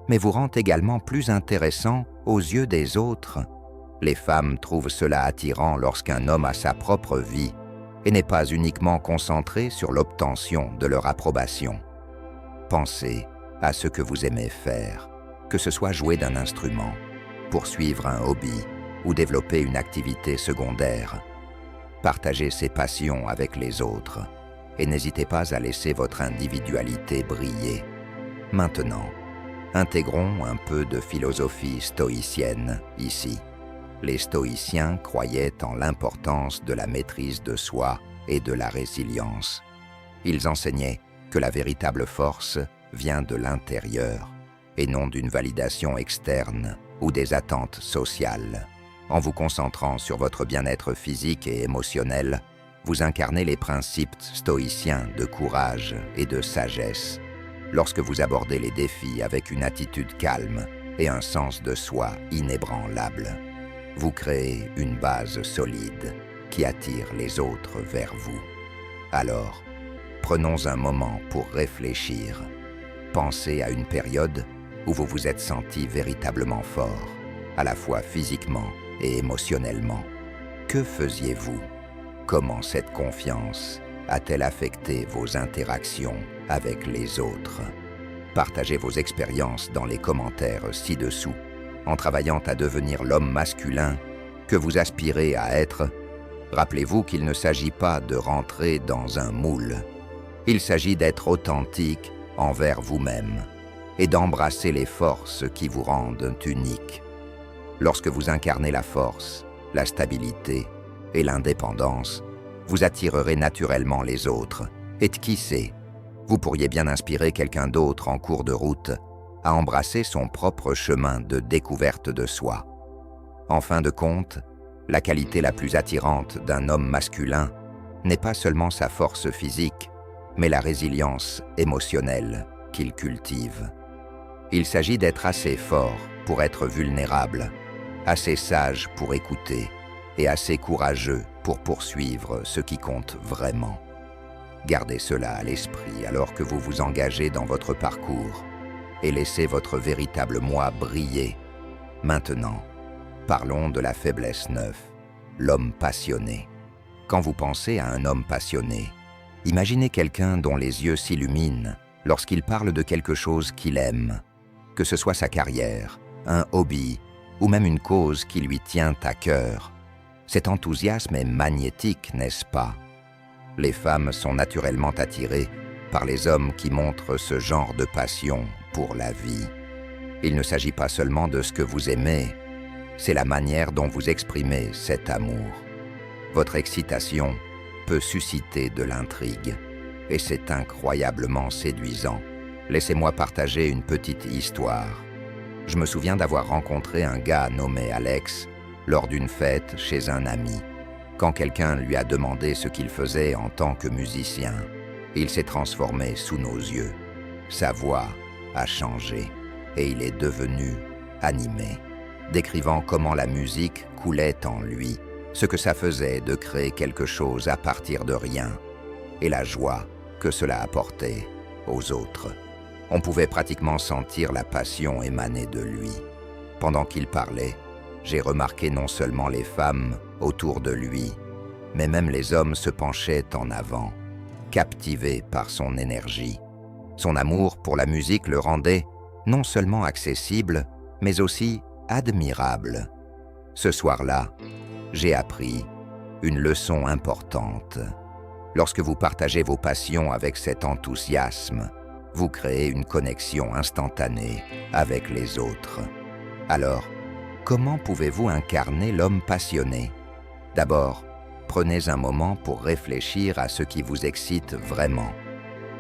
S1: mais vous rend également plus intéressant aux yeux des autres. Les femmes trouvent cela attirant lorsqu'un homme a sa propre vie et n'est pas uniquement concentré sur l'obtention de leur approbation. Pensez à ce que vous aimez faire, que ce soit jouer d'un instrument, poursuivre un hobby ou développer une activité secondaire. Partagez ces passions avec les autres et n'hésitez pas à laisser votre individualité briller. Maintenant, intégrons un peu de philosophie stoïcienne ici. Les stoïciens croyaient en l'importance de la maîtrise de soi et de la résilience. Ils enseignaient que la véritable force vient de l'intérieur et non d'une validation externe ou des attentes sociales. En vous concentrant sur votre bien-être physique et émotionnel, vous incarnez les principes stoïciens de courage et de sagesse. Lorsque vous abordez les défis avec une attitude calme et un sens de soi inébranlable, vous créez une base solide qui attire les autres vers vous. Alors, prenons un moment pour réfléchir. Pensez à une période où vous vous êtes senti véritablement fort, à la fois physiquement et émotionnellement. Que faisiez-vous? Comment cette confiance a-t-elle affecté vos interactions avec les autres? Partagez vos expériences dans les commentaires ci-dessous. En travaillant à devenir l'homme masculin que vous aspirez à être, Rappelez-vous qu'il ne s'agit pas de rentrer dans un moule. Il s'agit d'être authentique envers vous-même et d'embrasser les forces qui vous rendent unique. Lorsque vous incarnez la force, la stabilité et l'indépendance, vous attirerez naturellement les autres. Et qui sait, vous pourriez bien inspirer quelqu'un d'autre en cours de route à embrasser son propre chemin de découverte de soi. En fin de compte, la qualité la plus attirante d'un homme masculin n'est pas seulement sa force physique, mais la résilience émotionnelle qu'il cultive. Il s'agit d'être assez fort pour être vulnérable, assez sage pour écouter et assez courageux pour poursuivre ce qui compte vraiment. Gardez cela à l'esprit alors que vous vous engagez dans votre parcours et laissez votre véritable moi briller. Maintenant, parlons de la faiblesse 9, l'homme passionné. Quand vous pensez à un homme passionné, imaginez quelqu'un dont les yeux s'illuminent lorsqu'il parle de quelque chose qu'il aime, que ce soit sa carrière, un hobby ou même une cause qui lui tient à cœur. Cet enthousiasme est magnétique, n'est-ce pas? Les femmes sont naturellement attirées par les hommes qui montrent ce genre de passion pour la vie. Il ne s'agit pas seulement de ce que vous aimez, c'est la manière dont vous exprimez cet amour. Votre excitation peut susciter de l'intrigue, et c'est incroyablement séduisant. Laissez-moi partager une petite histoire. Je me souviens d'avoir rencontré un gars nommé Alex lors d'une fête chez un ami. Quand quelqu'un lui a demandé ce qu'il faisait en tant que musicien, il s'est transformé sous nos yeux. Sa voix a changé et il est devenu animé, décrivant comment la musique coulait en lui, ce que ça faisait de créer quelque chose à partir de rien et la joie que cela apportait aux autres. On pouvait pratiquement sentir la passion émaner de lui. Pendant qu'il parlait, j'ai remarqué non seulement les femmes autour de lui, mais même les hommes se penchaient en avant, captivés par son énergie. Son amour pour la musique le rendait non seulement accessible, mais aussi admirable. Ce soir-là, j'ai appris une leçon importante. Lorsque vous partagez vos passions avec cet enthousiasme, vous créez une connexion instantanée avec les autres. Alors, comment pouvez-vous incarner l'homme passionné? D'abord, prenez un moment pour réfléchir à ce qui vous excite vraiment.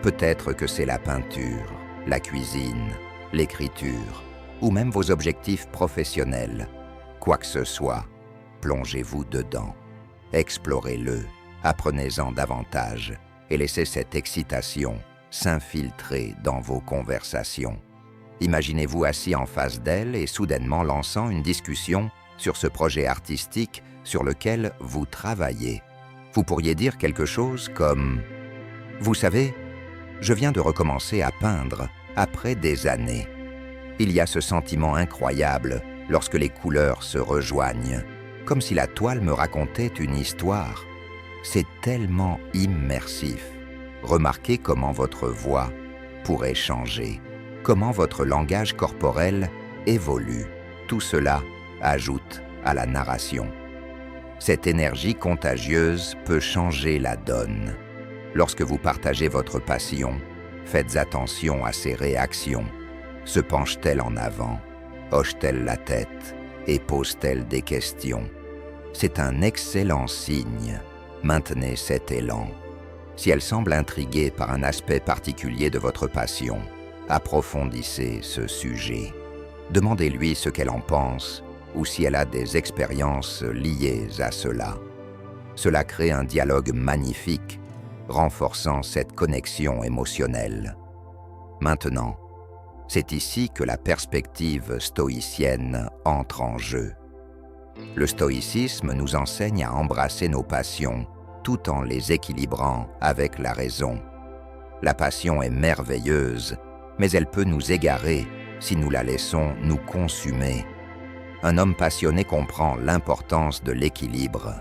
S1: Peut-être que c'est la peinture, la cuisine, l'écriture, ou même vos objectifs professionnels. Quoi que ce soit, plongez-vous dedans. Explorez-le, apprenez-en davantage et laissez cette excitation s'infiltrer dans vos conversations. Imaginez-vous assis en face d'elle et soudainement lançant une discussion sur ce projet artistique sur lequel vous travaillez. Vous pourriez dire quelque chose comme « Vous savez, je viens de recommencer à peindre après des années. Il y a ce sentiment incroyable lorsque les couleurs se rejoignent, comme si la toile me racontait une histoire. C'est tellement immersif. Remarquez comment votre voix pourrait changer, comment votre langage corporel évolue. Tout cela ajoute à la narration. Cette énergie contagieuse peut changer la donne. Lorsque vous partagez votre passion, faites attention à ses réactions. Se penche-t-elle en avant? Hoche-t-elle la tête? Et pose-t-elle des questions? C'est un excellent signe. Maintenez cet élan. Si elle semble intriguée par un aspect particulier de votre passion, approfondissez ce sujet. Demandez-lui ce qu'elle en pense ou si elle a des expériences liées à cela. Cela crée un dialogue magnifique, renforçant cette connexion émotionnelle. Maintenant, c'est ici que la perspective stoïcienne entre en jeu. Le stoïcisme nous enseigne à embrasser nos passions tout en les équilibrant avec la raison. La passion est merveilleuse, mais elle peut nous égarer si nous la laissons nous consumer. Un homme passionné comprend l'importance de l'équilibre.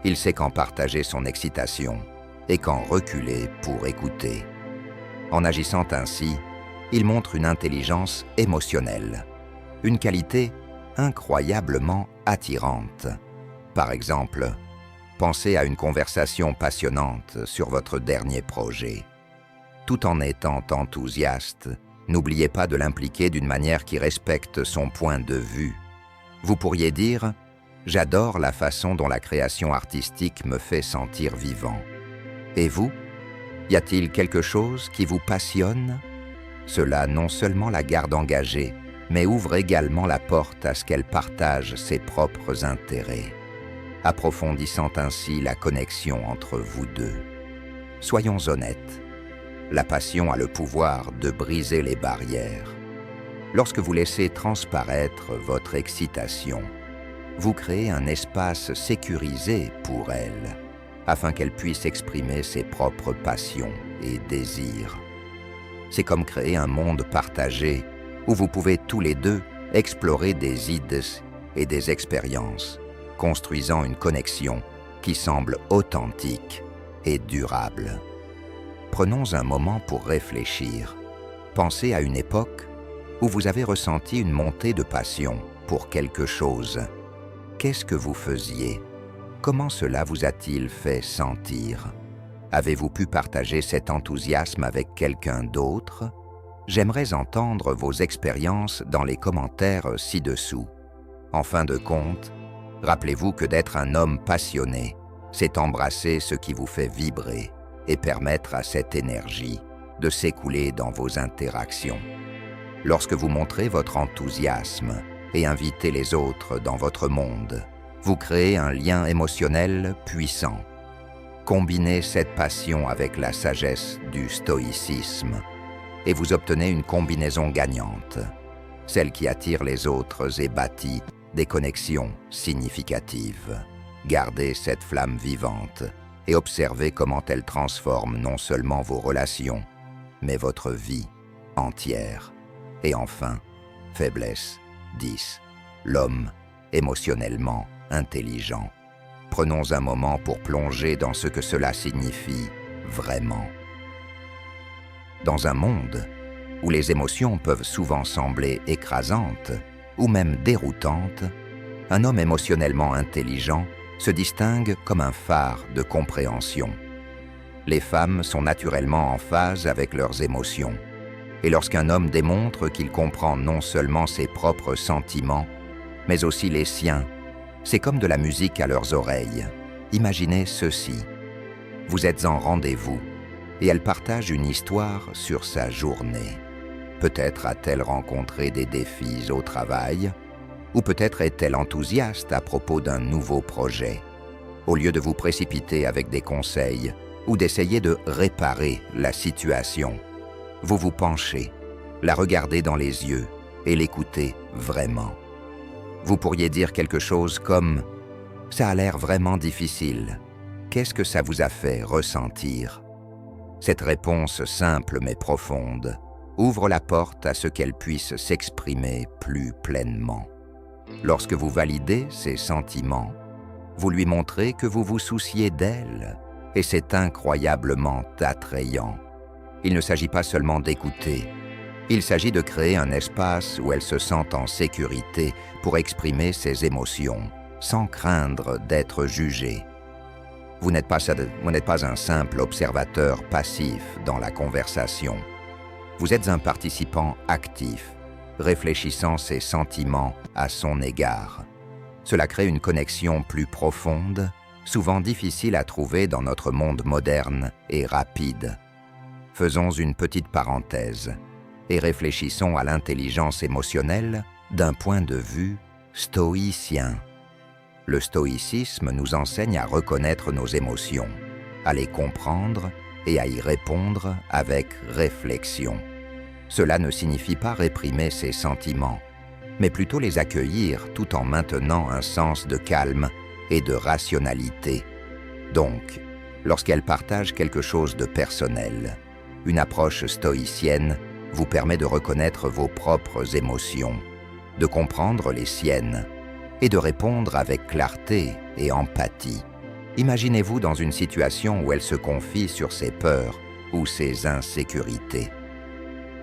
S1: Il sait quand partager son excitation et quand reculer pour écouter. En agissant ainsi, il montre une intelligence émotionnelle, une qualité incroyablement attirante. Par exemple, Pensez à une conversation passionnante sur votre dernier projet. Tout en étant enthousiaste, n'oubliez pas de l'impliquer d'une manière qui respecte son point de vue. Vous pourriez dire « J'adore la façon dont la création artistique me fait sentir vivant. » Et vous? Y a-t-il quelque chose qui vous passionne? Cela non seulement la garde engagée, mais ouvre également la porte à ce qu'elle partage ses propres intérêts, approfondissant ainsi la connexion entre vous deux. Soyons honnêtes, la passion a le pouvoir de briser les barrières. Lorsque vous laissez transparaître votre excitation, vous créez un espace sécurisé pour elle, afin qu'elle puisse exprimer ses propres passions et désirs. C'est comme créer un monde partagé où vous pouvez tous les deux explorer des idées et des expériences, construisant une connexion qui semble authentique et durable. Prenons un moment pour réfléchir. Pensez à une époque où vous avez ressenti une montée de passion pour quelque chose. Qu'est-ce que vous faisiez? Comment cela vous a-t-il fait sentir? Avez-vous pu partager cet enthousiasme avec quelqu'un d'autre? J'aimerais entendre vos expériences dans les commentaires ci-dessous. En fin de compte, rappelez-vous que d'être un homme passionné, c'est embrasser ce qui vous fait vibrer et permettre à cette énergie de s'écouler dans vos interactions. Lorsque vous montrez votre enthousiasme et invitez les autres dans votre monde, vous créez un lien émotionnel puissant. Combinez cette passion avec la sagesse du stoïcisme et vous obtenez une combinaison gagnante, celle qui attire les autres et bâtit des connexions significatives. Gardez cette flamme vivante et observez comment elle transforme non seulement vos relations, mais votre vie entière. Et enfin, faiblesse 10. L'homme émotionnellement intelligent. Prenons un moment pour plonger dans ce que cela signifie vraiment. Dans un monde où les émotions peuvent souvent sembler écrasantes ou même déroutantes, un homme émotionnellement intelligent se distingue comme un phare de compréhension. Les femmes sont naturellement en phase avec leurs émotions. Et lorsqu'un homme démontre qu'il comprend non seulement ses propres sentiments, mais aussi les siens, c'est comme de la musique à leurs oreilles. Imaginez ceci. Vous êtes en rendez-vous et elle partage une histoire sur sa journée. Peut-être a-t-elle rencontré des défis au travail, ou peut-être est-elle enthousiaste à propos d'un nouveau projet. Au lieu de vous précipiter avec des conseils ou d'essayer de réparer la situation, vous vous penchez, la regardez dans les yeux et l'écoutez vraiment. Vous pourriez dire quelque chose comme « Ça a l'air vraiment difficile. Qu'est-ce que ça vous a fait ressentir ?» Cette réponse simple mais profonde ouvre la porte à ce qu'elle puisse s'exprimer plus pleinement. Lorsque vous validez ses sentiments, vous lui montrez que vous vous souciez d'elle et c'est incroyablement attrayant. Il ne s'agit pas seulement d'écouter, il s'agit de créer un espace où elle se sent en sécurité pour exprimer ses émotions, sans craindre d'être jugée. Vous n'êtes pas un simple observateur passif dans la conversation. Vous êtes un participant actif, réfléchissant ses sentiments à son égard. Cela crée une connexion plus profonde, souvent difficile à trouver dans notre monde moderne et rapide. Faisons une petite parenthèse et réfléchissons à l'intelligence émotionnelle d'un point de vue stoïcien. Le stoïcisme nous enseigne à reconnaître nos émotions, à les comprendre et à y répondre avec réflexion. Cela ne signifie pas réprimer ses sentiments, mais plutôt les accueillir tout en maintenant un sens de calme et de rationalité. Donc, lorsqu'elle partage quelque chose de personnel, une approche stoïcienne vous permet de reconnaître vos propres émotions, de comprendre les siennes et de répondre avec clarté et empathie. Imaginez-vous dans une situation où elle se confie sur ses peurs ou ses insécurités.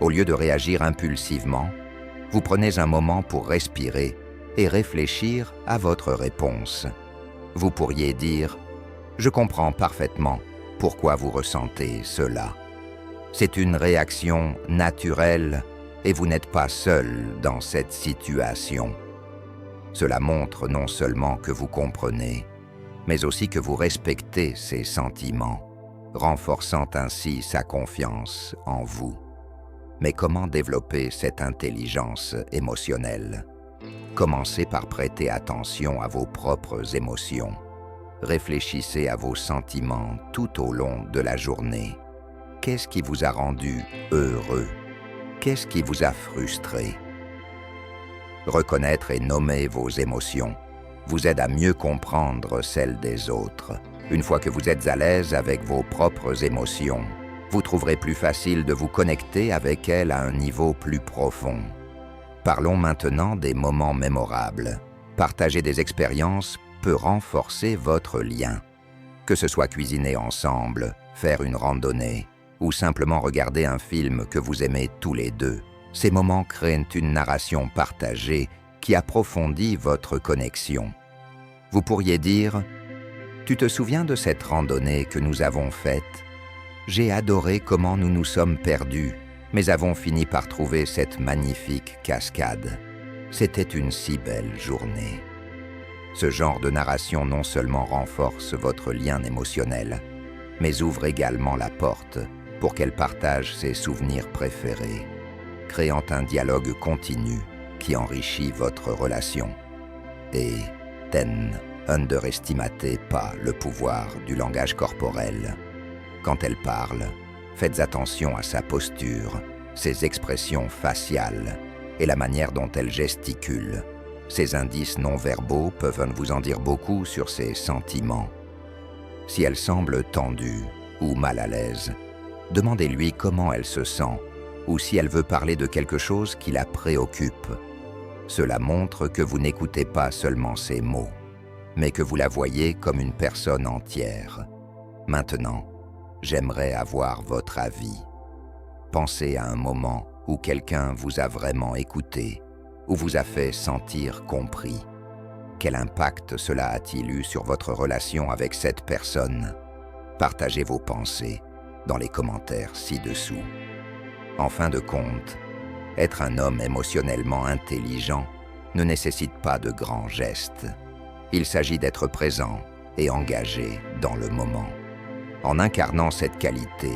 S1: Au lieu de réagir impulsivement, vous prenez un moment pour respirer et réfléchir à votre réponse. Vous pourriez dire Je comprends parfaitement pourquoi vous ressentez cela. C'est une réaction naturelle et vous n'êtes pas seul dans cette situation. Cela montre non seulement que vous comprenez, mais aussi que vous respectez ses sentiments, renforçant ainsi sa confiance en vous. Mais comment développer cette intelligence émotionnelle? Commencez par prêter attention à vos propres émotions. Réfléchissez à vos sentiments tout au long de la journée. Qu'est-ce qui vous a rendu heureux? Qu'est-ce qui vous a frustré? Reconnaître et nommer vos émotions vous aide à mieux comprendre celles des autres. Une fois que vous êtes à l'aise avec vos propres émotions, vous trouverez plus facile de vous connecter avec elles à un niveau plus profond. Parlons maintenant des moments mémorables. Partager des expériences peut renforcer votre lien. Que ce soit cuisiner ensemble, faire une randonnée ou simplement regarder un film que vous aimez tous les deux, ces moments créent une narration partagée qui approfondit votre connexion. Vous pourriez dire « Tu te souviens de cette randonnée que nous avons faite? J'ai adoré comment nous nous sommes perdus, mais avons fini par trouver cette magnifique cascade. C'était une si belle journée. » Ce genre de narration non seulement renforce votre lien émotionnel, mais ouvre également la porte pour qu'elle partage ses souvenirs préférés, créant un dialogue continu qui enrichit votre relation. Et underestimez pas le pouvoir du langage corporel. Quand elle parle, faites attention à sa posture, ses expressions faciales et la manière dont elle gesticule. Ces indices non-verbaux peuvent vous en dire beaucoup sur ses sentiments. Si elle semble tendue ou mal à l'aise, demandez-lui comment elle se sent ou si elle veut parler de quelque chose qui la préoccupe. Cela montre que vous n'écoutez pas seulement ses mots, mais que vous la voyez comme une personne entière. Maintenant, j'aimerais avoir votre avis. Pensez à un moment où quelqu'un vous a vraiment écouté, ou vous a fait sentir compris. Quel impact cela a-t-il eu sur votre relation avec cette personne? Partagez vos pensées dans les commentaires ci-dessous. En fin de compte, être un homme émotionnellement intelligent ne nécessite pas de grands gestes. Il s'agit d'être présent et engagé dans le moment. En incarnant cette qualité,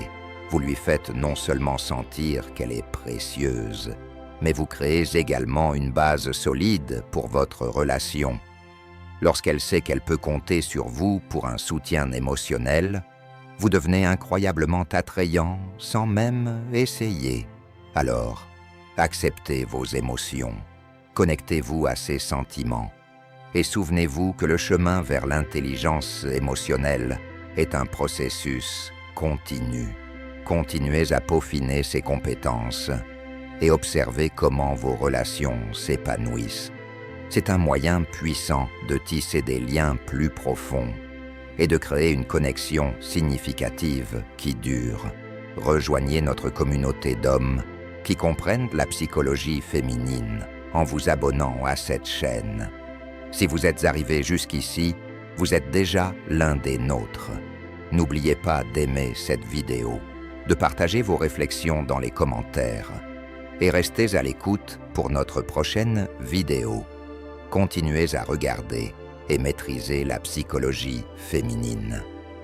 S1: vous lui faites non seulement sentir qu'elle est précieuse, mais vous créez également une base solide pour votre relation. Lorsqu'elle sait qu'elle peut compter sur vous pour un soutien émotionnel, vous devenez incroyablement attrayant sans même essayer. Alors, acceptez vos émotions, connectez-vous à ces sentiments et souvenez-vous que le chemin vers l'intelligence émotionnelle est un processus continu. Continuez à peaufiner ces compétences et observez comment vos relations s'épanouissent. C'est un moyen puissant de tisser des liens plus profonds et de créer une connexion significative qui dure. Rejoignez notre communauté d'hommes qui comprennent la psychologie féminine en vous abonnant à cette chaîne. Si vous êtes arrivé jusqu'ici, vous êtes déjà l'un des nôtres. N'oubliez pas d'aimer cette vidéo, de partager vos réflexions dans les commentaires et restez à l'écoute pour notre prochaine vidéo. Continuez à regarder et maîtriser la psychologie féminine.